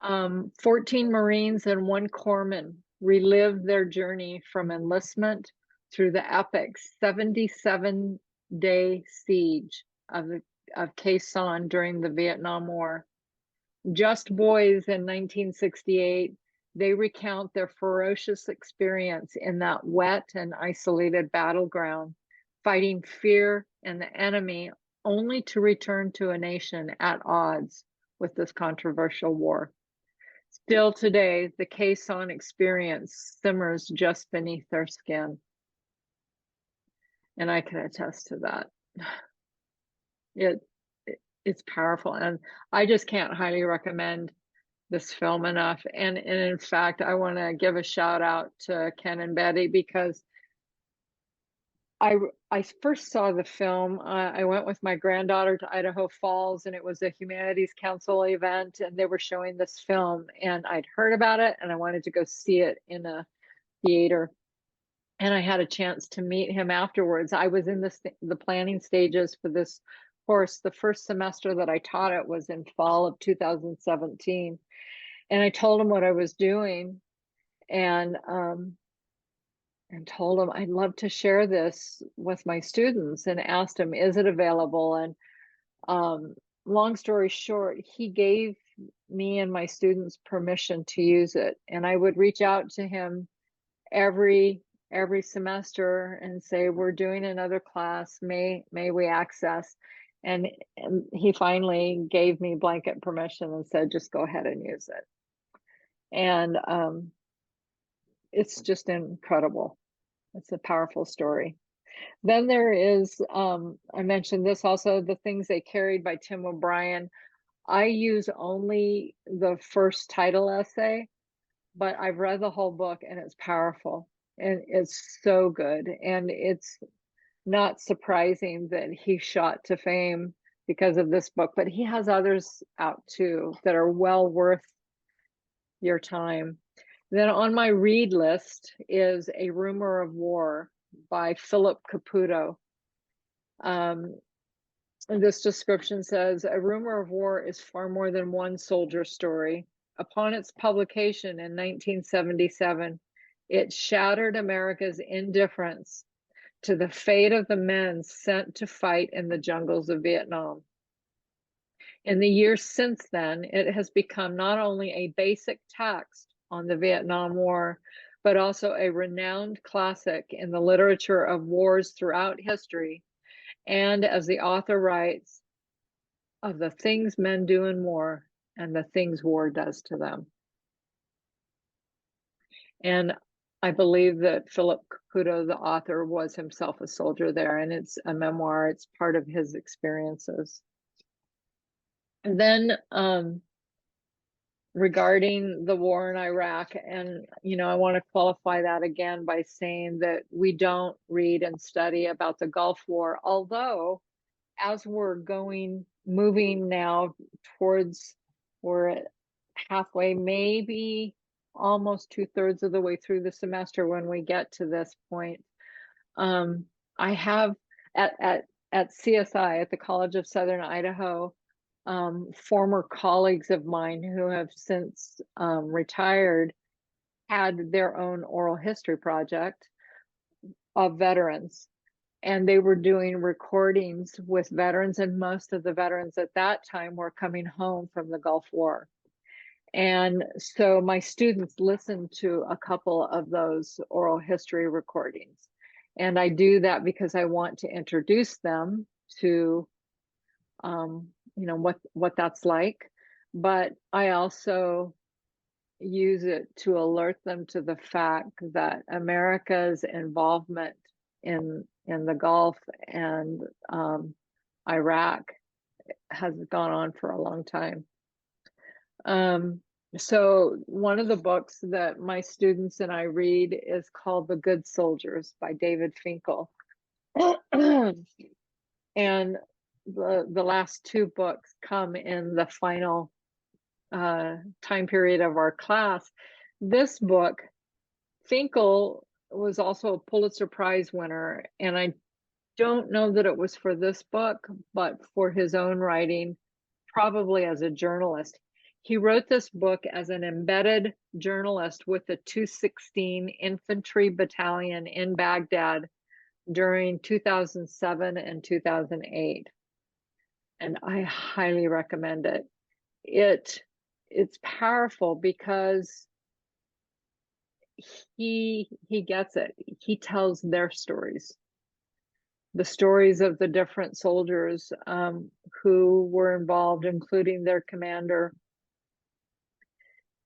14 Marines and 1 corpsman relived their journey from enlistment through the epic 77-day siege of Quezon during the Vietnam War. Just Boys in 1968. They recount their ferocious experience in that wet and isolated battleground, fighting fear and the enemy, only to return to a nation at odds with this controversial war. Still today, the Quezon experience simmers just beneath their skin. And I can attest to that. It's powerful. And I just can't highly recommend this film enough. And in fact, I want to give a shout out to Ken and Betty, because I first saw the film. I went with my granddaughter to Idaho Falls, and it was a Humanities Council event, and they were showing this film, and I'd heard about it, and I wanted to go see it in a theater. And I had a chance to meet him afterwards. I was in the planning stages for this course. The first semester that I taught it was in fall of 2017. And I told him what I was doing, and told him I'd love to share this with my students, and asked him, is it available? And long story short, he gave me and my students permission to use it. And I would reach out to him every semester and say, we're doing another class, may we access? And he finally gave me blanket permission and said, just go ahead and use it. And it's just incredible. It's a powerful story. Then there is, I mentioned this also, The Things They Carried by Tim O'Brien. I use only the first title essay, but I've read the whole book, and it's powerful, and it's so good. And it's not surprising that he shot to fame because of this book, but he has others out too that are well worth your time. Then on my read list is A Rumor of War by Philip Caputo. And this description says, A Rumor of War is far more than one soldier story. Upon its publication in 1977, it shattered America's indifference to the fate of the men sent to fight in the jungles of Vietnam. In the years since then, it has become not only a basic text on the Vietnam War, but also a renowned classic in the literature of wars throughout history. And as the author writes, of the things men do in war and the things war does to them. And I believe that Philip Caputo, the author, was himself a soldier there, and it's a memoir. It's part of his experiences. And then regarding the war in Iraq, and I want to qualify that again by saying that we don't read and study about the Gulf War, although as we're moving now towards, we're halfway, maybe almost 2/3 of the way through the semester when we get to this point. I have at CSI, at the College of Southern Idaho, former colleagues of mine who have since retired had their own oral history project of veterans. And they were doing recordings with veterans, and most of the veterans at that time were coming home from the Gulf War. And so my students listened to a couple of those oral history recordings. And I do that because I want to introduce them to what that's like, but I also use it to alert them to the fact that America's involvement in the Gulf and Iraq has gone on for a long time. So one of the books that my students and I read is called The Good Soldiers by David Finkel. And the last two books come in the final time period of our class. This book, Finkel was also a Pulitzer Prize winner, and I don't know that it was for this book, but for his own writing, probably as a journalist. He wrote this book as an embedded journalist with the 216 Infantry Battalion in Baghdad during 2007 and 2008. And I highly recommend it. It it's powerful because he gets it. He tells their stories, the stories of the different soldiers who were involved, including their commander.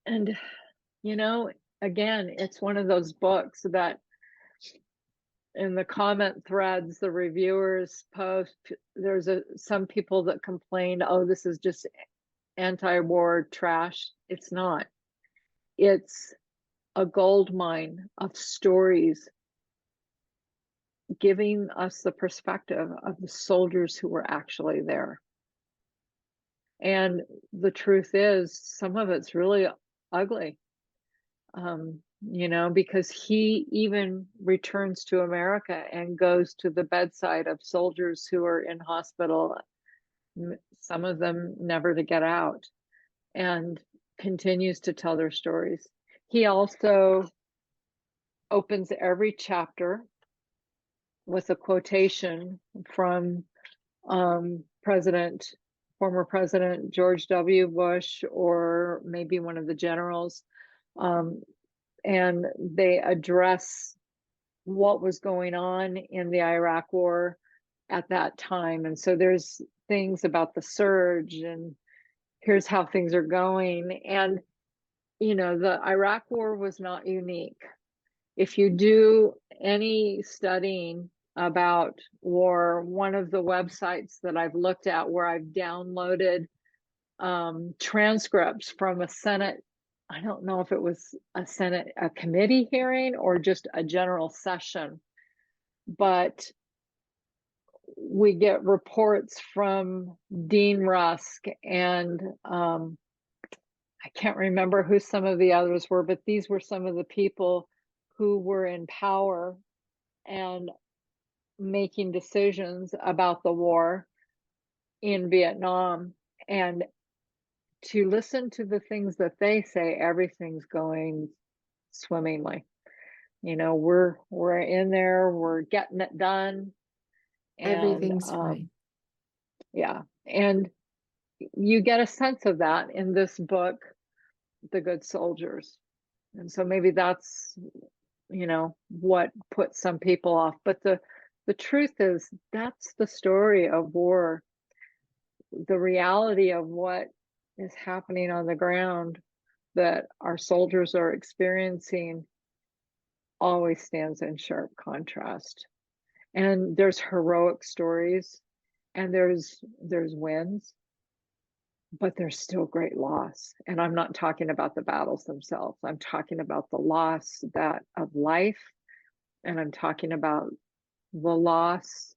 And, you know, again, it's one of those books that in the comment threads, the reviewers post, there's some people that complained, oh, this is just anti-war trash. It's not. It's a gold mine of stories giving us the perspective of the soldiers who were actually there. And the truth is, some of it's really ugly, you know, because he even returns to America and goes to the bedside of soldiers who are in hospital, some of them never to get out, and continues to tell their stories. He also opens every chapter with a quotation from former President George W. Bush, or maybe one of the generals, and they address what was going on in the Iraq War at that time. And so there's things about the surge, and here's how things are going. And, you know, the Iraq War was not unique. If you do any studying about war, one of the websites that I've looked at where I've downloaded transcripts from a Senate, I don't know if it was a committee hearing or just a general session, but we get reports from Dean Rusk and I can't remember who some of the others were, but these were some of the people who were in power and making decisions about the war in Vietnam. And to listen to the things that they say, everything's going swimmingly. You know, we're in there, we're getting it done. And Everything's fine. yeah. And you get a sense of that in this book, The Good Soldiers. And so maybe that's, you know, what puts some people off. But the truth is, that's the story of war. The reality of what is happening on the ground that our soldiers are experiencing always stands in sharp contrast. And there's heroic stories and there's wins, but there's still great loss. And I'm not talking about the battles themselves. I'm talking about the loss that of life, and I'm talking about the loss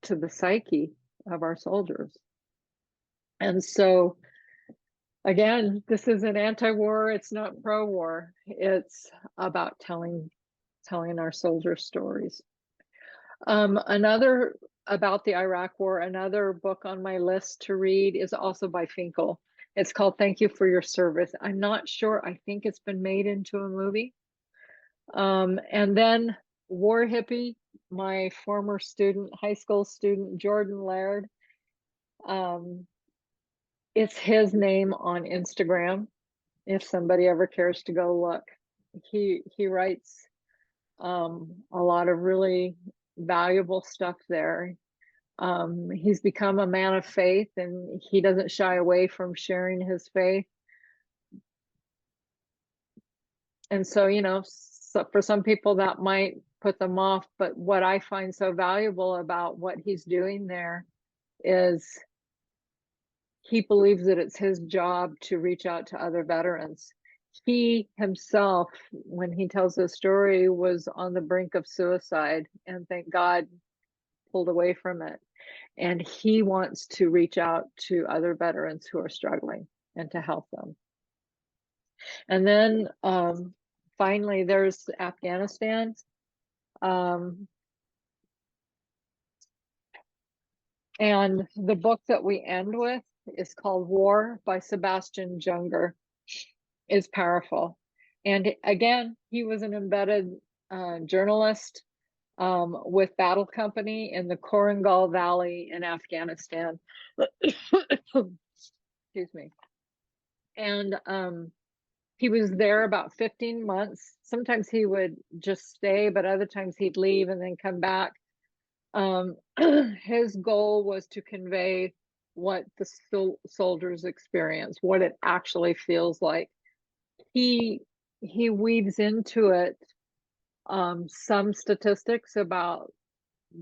to the psyche of our soldiers. And so again, this is an anti-war, it's not pro-war. It's about telling our soldiers' stories. Another about the Iraq War, another book on my list to read is also by Finkel. It's called Thank You for Your Service. I'm not sure, I think it's been made into a movie. And then War Hippie, my former student, high school student, Jordan Laird. It's his name on Instagram, if somebody ever cares to go look. He writes a lot of really valuable stuff there. He's become a man of faith, and he doesn't shy away from sharing his faith. And so, you know, so for some people that might put them off, but what I find so valuable about what he's doing there is he believes that it's his job to reach out to other veterans. He himself, when he tells this story, was on the brink of suicide, and thank God pulled away from it. And he wants to reach out to other veterans who are struggling and to help them. And then finally, there's Afghanistan. And the book that we end with is called War by Sebastian Junger. Is powerful. And again, he was an embedded journalist with Battle Company in the Korangal Valley in Afghanistan. excuse me. And he was there about 15 months. Sometimes he would just stay, but other times he'd leave and then come back. His goal was to convey what the soldiers experience, what it actually feels like. He weaves into it some statistics about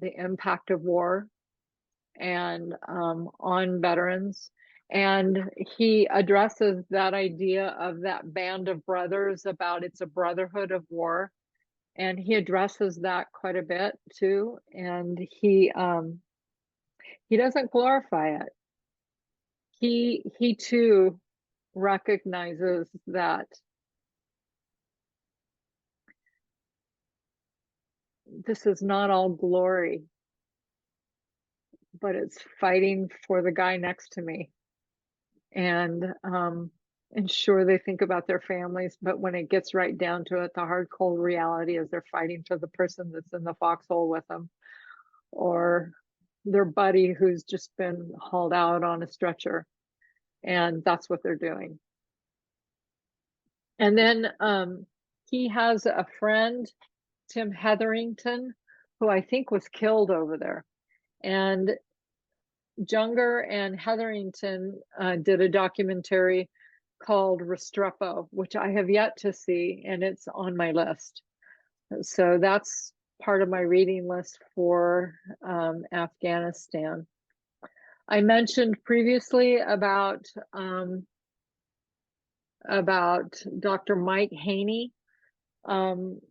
the impact of war and on veterans. And he addresses that idea of that band of brothers, about it's a brotherhood of war. And he addresses that quite a bit too. And he doesn't glorify it. He too recognizes that this is not all glory, but it's fighting for the guy next to me. And sure, they think about their families, but when it gets right down to it, the hard, cold reality is they're fighting for the person that's in the foxhole with them, or their buddy who's just been hauled out on a stretcher. And that's what they're doing. And then he has a friend, Tim Hetherington, who I think was killed over there. And Junger and Hetherington did a documentary called Restrepo, which I have yet to see, and it's on my list. So that's part of my reading list for Afghanistan. I mentioned previously about Dr. Mike Haney.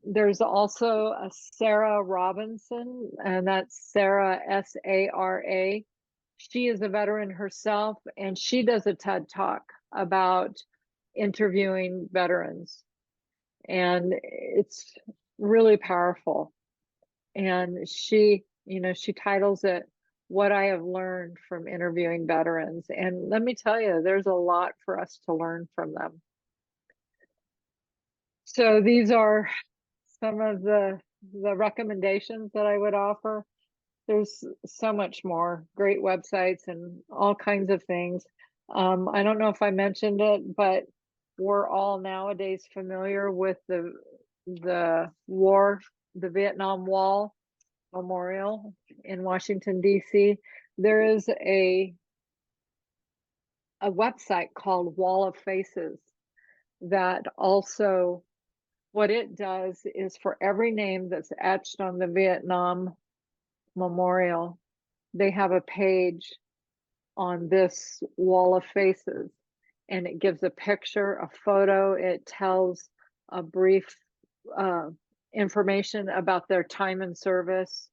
There's also a Sarah Robinson, and that's Sarah, S-A-R-A. She is a veteran herself, and she does a TED Talk about interviewing veterans. And it's really powerful. And she titles it "What I Have Learned from Interviewing Veterans." And let me tell you, there's a lot for us to learn from them. So these are some of the recommendations that I would offer. There's so much more, great websites and all kinds of things. I don't know if I mentioned it, but we're all nowadays familiar with the Vietnam Wall Memorial in Washington, D.C. There is a website called Wall of Faces that also, what it does is for every name that's etched on the Vietnam Memorial, they have a page on this Wall of Faces, and it gives a picture, a photo, it tells a brief information about their time in service,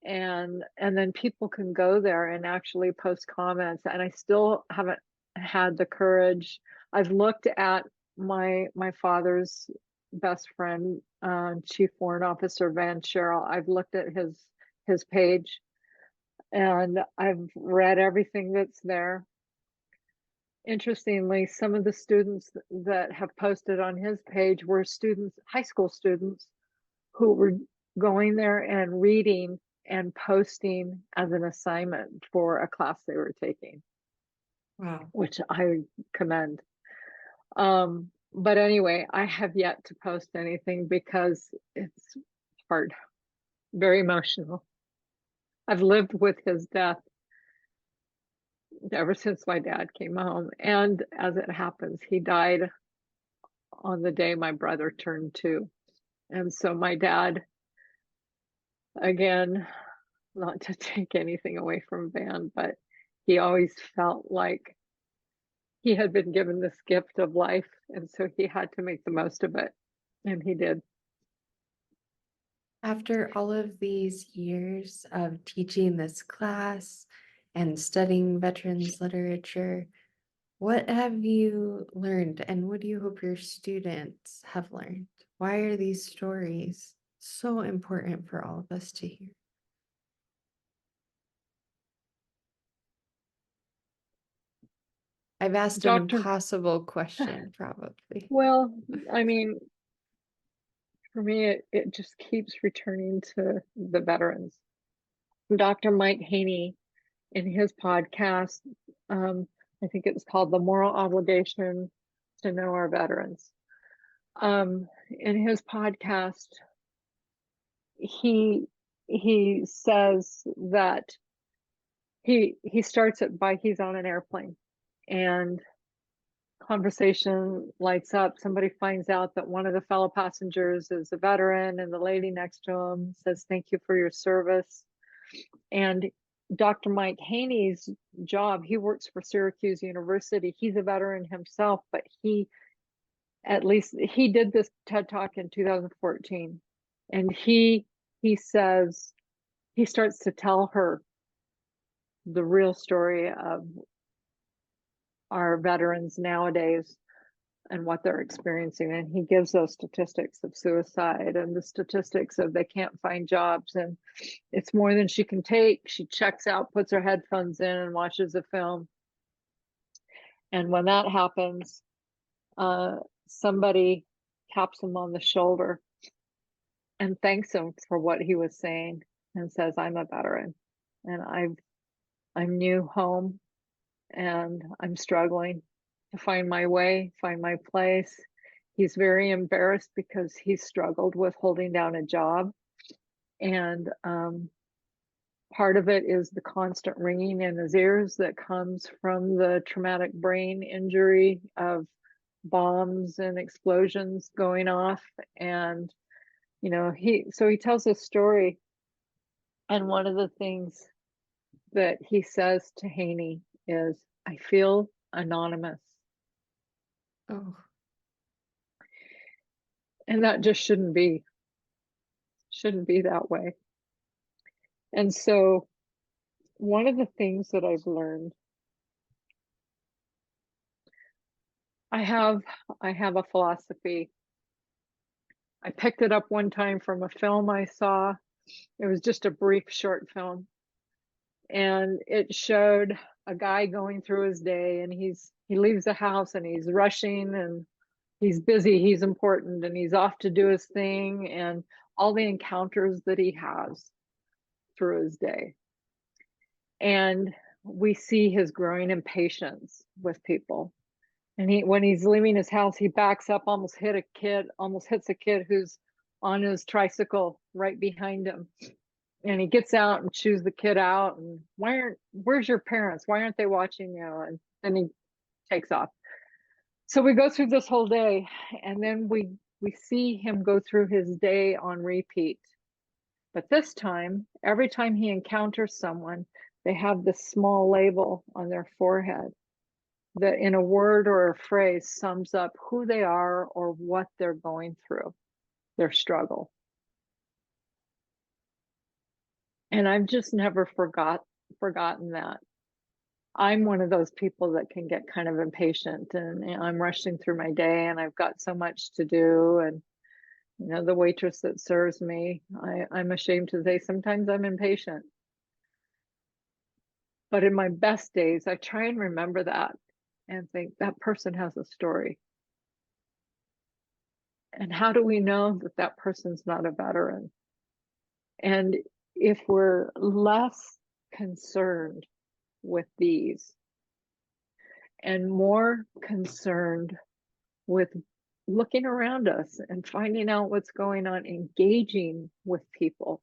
and then people can go there and actually post comments. And I still haven't had the courage. I've looked at my father's best friend, Chief Warrant Officer Van Sherrill. I've looked at his page, and I've read everything that's there. Interestingly, some of the students that have posted on his page were students, high school students, who were going there and reading and posting as an assignment for a class they were taking. Wow. Which I commend. But anyway, I have yet to post anything because it's hard, very emotional. I've lived with his death ever since my dad came home. And as it happens, he died on the day my brother turned 2. And so my dad, again, not to take anything away from Van, but he always felt like he had been given this gift of life, and so he had to make the most of it, and he did. After all of these years of teaching this class and studying veterans literature, what have you learned, and what do you hope your students have learned? Why are these stories so important for all of us to hear? I've asked an impossible question, probably. Well, I mean, for me, it just keeps returning to the veterans. Dr. Mike Haney, in his podcast, I think it's called The Moral Obligation to Know Our Veterans. In his podcast, he says that he starts it by he's on an airplane and conversation lights up. Somebody finds out that one of the fellow passengers is a veteran, and the lady next to him says, "Thank you for your service." And Dr. Mike Haney's job, he works for Syracuse University. He's a veteran himself, but he did this TED Talk in 2014. And he says, he starts to tell her the real story of our veterans nowadays and what they're experiencing. And he gives those statistics of suicide and the statistics of they can't find jobs, and it's more than she can take. She checks out, puts her headphones in, and watches a film. And when that happens, somebody taps him on the shoulder and thanks him for what he was saying and says, "I'm a veteran and I'm new home and I'm struggling to find my way, find my place." He's very embarrassed because he's struggled with holding down a job. And part of it is the constant ringing in his ears that comes from the traumatic brain injury of bombs and explosions going off. And, you know, he tells a story. And one of the things that he says to Haney is, "I feel anonymous." Oh, And that just shouldn't be that way. And so one of the things that I've learned, I have a philosophy. I picked it up one time from a film I saw. It was just a brief short film. And it showed a guy going through his day, and he leaves the house and he's rushing and he's busy, he's important, and he's off to do his thing, and all the encounters that he has through his day. And we see his growing impatience with people. And when he's leaving his house, he backs up, almost hits a kid who's on his tricycle right behind him. And he gets out and chews the kid out. And where's your parents? Why aren't they watching you? And then he takes off. So we go through this whole day, and then we see him go through his day on repeat. But this time, every time he encounters someone, they have this small label on their forehead that in a word or a phrase sums up who they are or what they're going through, their struggle. And I've just never forgotten that. I'm one of those people that can get kind of impatient, and I'm rushing through my day and I've got so much to do. And, you know, the waitress that serves me, I'm ashamed to say sometimes I'm impatient. But in my best days, I try and remember that and think that person has a story. And how do we know that that person's not a veteran? And if we're less concerned with these and more concerned with looking around us and finding out what's going on, engaging with people,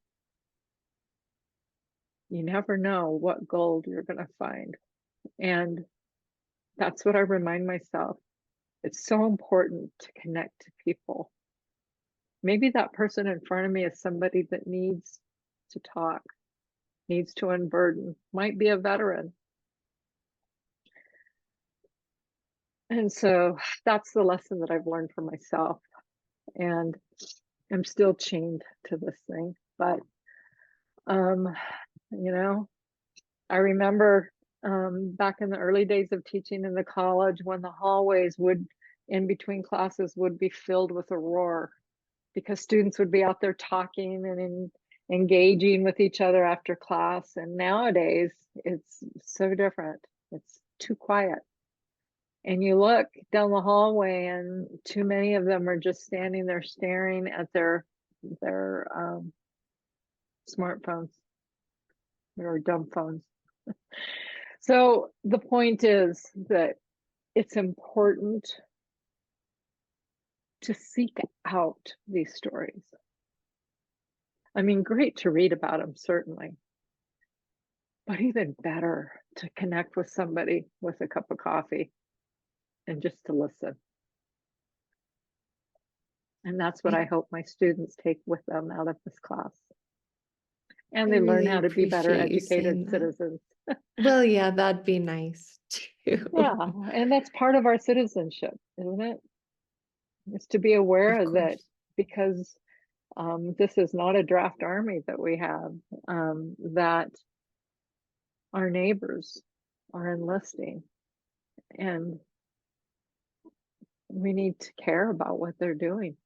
you never know what gold you're going to find. And that's what I remind myself. It's so important to connect to people. Maybe that person in front of me is somebody that needs to talk, needs to unburden, might be a veteran. And so that's the lesson that I've learned for myself. And I'm still chained to this thing. But, you know, I remember back in the early days of teaching in the college when the hallways in between classes would be filled with a roar because students would be out there talking and engaging with each other after class. And nowadays it's so different. It's too quiet. And you look down the hallway and too many of them are just standing there staring at their smartphones or dumb phones. So the point is that it's important to seek out these stories. I mean, great to read about them, certainly, but even better to connect with somebody with a cup of coffee and just to listen. And that's what I I hope my students take with them out of this class. And I they learn really how to be better appreciate you educated saying that. citizens. Well, yeah, that'd be nice Yeah, too. and that's part of our citizenship, isn't it? Is to be Of aware that course. because this is not a draft army that we have, that our neighbors are enlisting, and we need to care about what they're doing.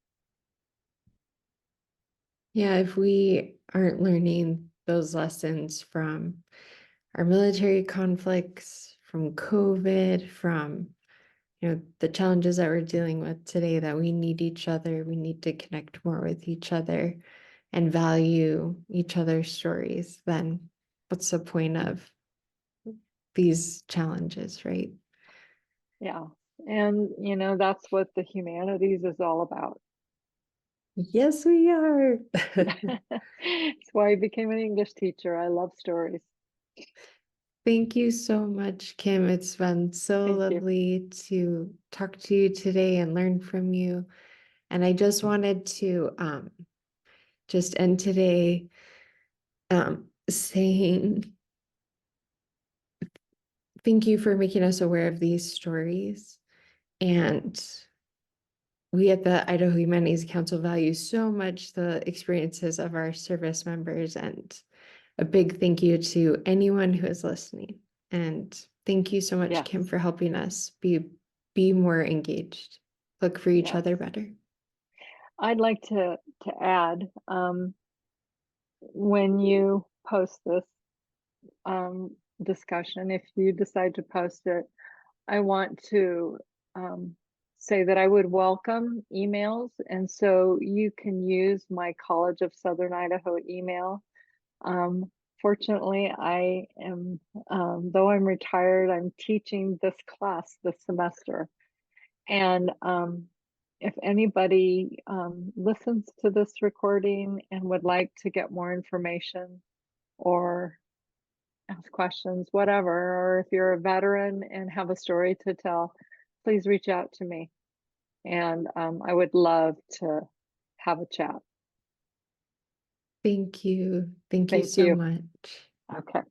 Yeah, if we aren't learning those lessons from our military conflicts, from COVID, from the challenges that we're dealing with today, that we need each other, we need to connect more with each other and value each other's stories, then what's the point of these challenges, right? Yeah. And, that's what the humanities is all about. Yes, we are. That's why I became an English teacher. I love stories. Thank you so much, Kim. It's been so Thank you. lovely to talk to you today and learn from you. And I just wanted to just end today saying thank you for making us aware of these stories. And we at the Idaho Humanities Council value so much the experiences of our service members, and a big thank you to anyone who is listening. And thank you so much, Yes. Kim, for helping us be more engaged, look for each Yes. other better. I'd like to add, when you post this discussion, if you decide to post it, I want to say that I would welcome emails. And so you can use my College of Southern Idaho email. Fortunately, I am, though I'm retired, I'm teaching this class this semester. And if anybody listens to this recording and would like to get more information or ask questions, whatever, or if you're a veteran and have a story to tell, please reach out to me. And I would love to have a chat. Thank you. Thank you Thank so you. much. Okay.